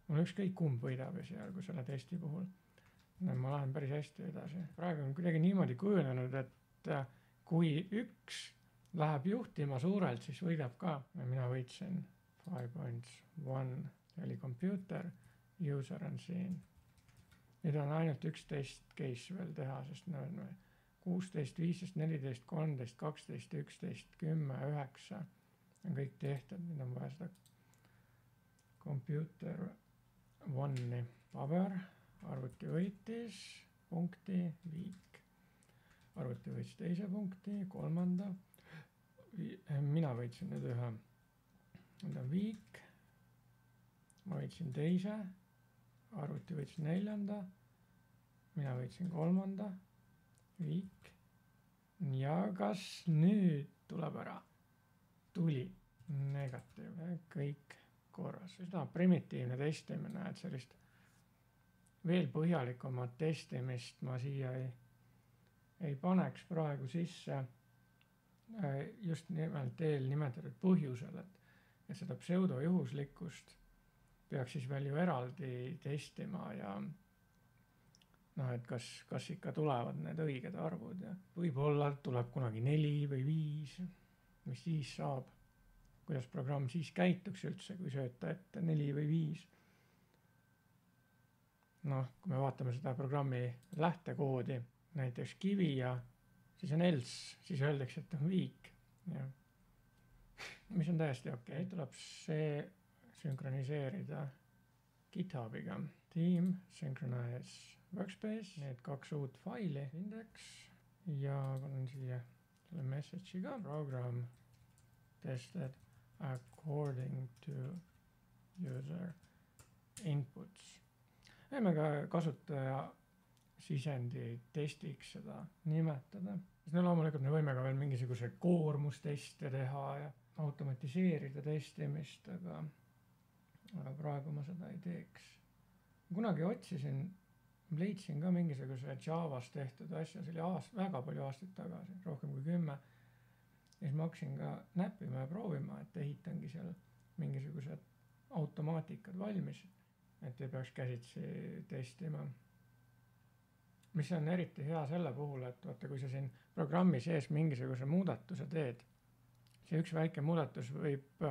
Mul ükskõik kumb võidab esialgu selle testi puhul. Ma lähen päris hästi edasi. Praegu on kuidagi niimoodi kujunenud, et kui üks läheb juhtima suurelt, siis võidab ka. Mina võitsin 5 points 1, oli computer, user on siin. Nüüd on ainult 11 case veel teha, sest 16, 15, 14, 13, 12, 11, 10, 9 on kõik tehtud. Nüüd on vaja seda computer 1-i. Paber, arvuti võitis, punkti, viik. Arvuti võitis teise punkti, 3. Mina võitsin nüüd ühe. Nüüd on viik. Ma võitsin teise. Arvuti võitis 4. Mina võitsin 3. Viik. Ja kas nüüd tuleb ära? Tuli. Negatiivne. Kõik korras. Üsna primitiivne testimine, et sellist veel põhjalikumat testimist ma siia ei paneks praegu sisse just nimelt eelnimetatud põhjusel, et seda pseudojuhuslikkust peaks siis veel ju eraldi testima ja et kas ikka tulevad need õiged arvud ja võib-olla tuleb kunagi 4 või 5, mis siis saab, kuidas programm siis käituks üldse, kui sööta ette 4 või 5. Kui me vaatame seda programmi lähtekoodi, näiteks kivi ja siis on else, siis öeldakse, et on viik. Ja. Mis on täiesti okei. Nüüd tuleb see sünkroniseerida GitHubiga. Team, synchronize workspace, need 2 uut faili, index ja panen siia selle message'i ka. Program tested according to user inputs. Võime ka kasutaja sisendi testiks seda nimetada. Loomulikult me võime ka veel mingisuguse koormusteste teha ja automatiseerida testimist, aga praegu ma seda ei teeks. Kunagi otsisin, leidsin ka mingisuguse Javas tehtud asja, see oli väga palju aastaid tagasi, rohkem kui 10. Ja siis ma hakkasin ka näppima ja proovima, et ehitangi seal mingisugused automaatikad valmis, et ei peaks käsitsi testima. Mis on eriti hea selle puhul, et vaata, kui sa siin programmi sees mingisuguse muudatuse teed, see üks väike muudatus võib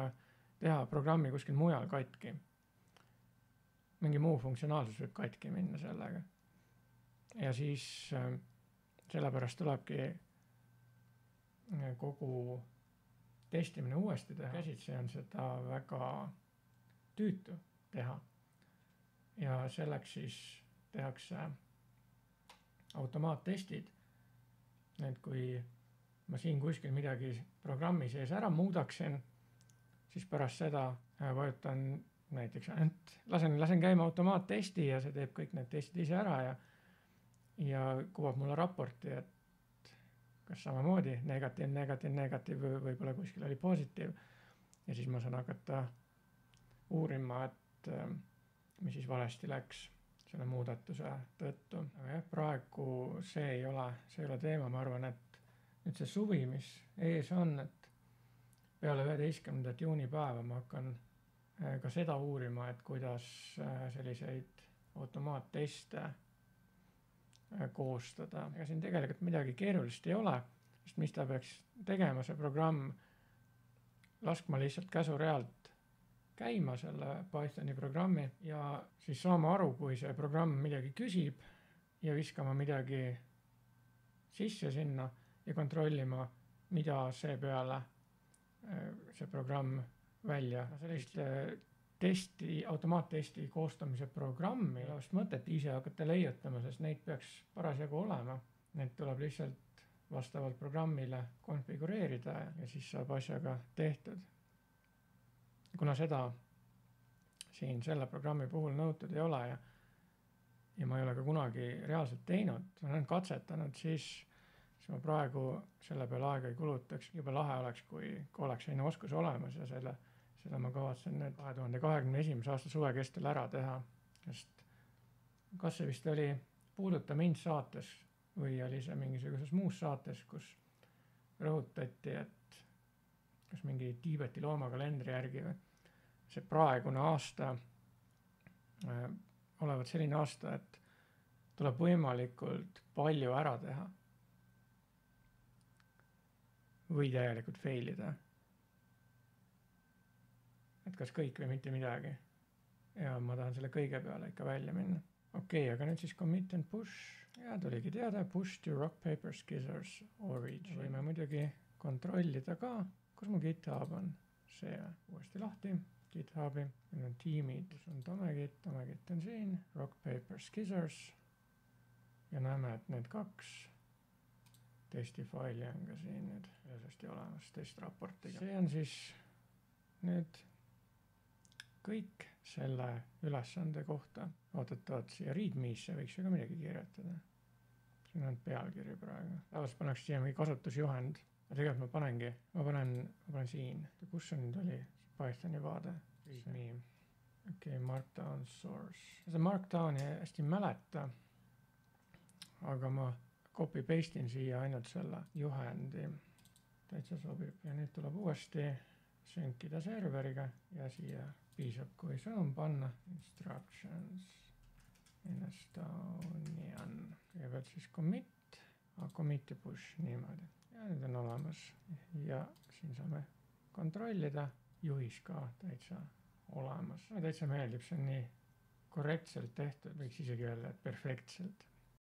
teha programmi kuskil mujal katki. Mingi muu funktsionaalsus võib katki minna sellega. Ja siis sellepärast tulebki kogu testimine uuesti teha. Käsitsi on seda väga tüütu teha. Ja selleks siis tehakse automaattestid. Et kui ma siin kuskil midagi programmi sees ära muudaksin, siis pärast seda vajutan näiteks lasen käima automaattesti ja see teeb kõik need testid ise ära ja ja kuvab mulle raporti, et kas samamoodi negatiiv, võib-olla kuskil oli positiiv. Ja siis ma saan hakata uurima, et mis siis valesti läks selle muudatuse tõttu. Aga jah, praegu see ei ole teema, ma arvan, et nüüd see suvi, mis ees on, et peale 11. juunipäeva ma hakkan ka seda uurima, et kuidas selliseid automaatteste koostada. Ega siin tegelikult midagi keerulist ei ole, sest mis ta peaks tegema, see programm, laskma lihtsalt käsurealt käima selle Pythoni programmi ja siis saama aru, kui see programm midagi küsib ja viskama midagi sisse sinna ja kontrollima, mida seepeale see programm välja. Sellist automaattesti koostamise programmi ei ole vist mõtet ise hakata leiutama, sest neid peaks parasjagu olema. Need tuleb lihtsalt vastavalt programmile konfigureerida ja siis saab asjaga tehtud. Kuna seda siin selle programmi puhul nõutud ei ole ja ma ei ole ka kunagi reaalselt teinud, ma olen katsetanud, siis ma praegu selle peale aega ei kulutaks. Jube lahe oleks, kui oleks selline oskus olemas ja seda ma kavatsen nüüd 2021. aasta suve kestel ära teha, sest kas see vist oli Puuduta mind saates või oli see mingisuguses muus saates, kus rõhutati, et kas mingi Tiibeti loomakalendri järgi või see praegune aasta olevat selline aasta, et tuleb võimalikult palju ära teha või täielikult failida. Et kas kõik või mitte midagi. Ja ma tahan selle kõige peale ikka välja minna. Okei, aga nüüd siis commit and push. Ja tuligi teada, push to rock, paper, scissors, origin. Võime muidugi kontrollida ka, kus mu GitHub on. See uuesti lahti, GitHubi. Nüüd on tiimid, kus on Tomegit on siin, rock, paper, scissors. Ja näeme, et need 2 testifaili on ka siin nüüd ühesesti olemas testraportiga. See on siis nüüd kõik selle ülesande kohta. Vaadatud siia readme'sse võiks ju ka midagi kirjutada. Siin on pealkiri praegu. Tavaliselt pannakse siia mingi kasutusjuhend. Tegelikult ma panen siin. Kus see nüüd oli? Pythoni vaade. Readme. Okei, Markdown source. Seda Markdowni hästi mäleta. Aga ma copy paste'in siia ainult selle juhendi. Täitsa sobib. Ja nüüd tuleb uuesti sünkida serveriga ja siia piisab, kui sõnum panna. Instructions in Estonian. Kõigepealt siis commit ja push niimoodi. Ja nüüd on olemas. Ja siin saame kontrollida. Juhis ka täitsa olemas. Täitsa meeldib, see on nii korrektselt tehtud. Võiks isegi öelda, et perfektselt.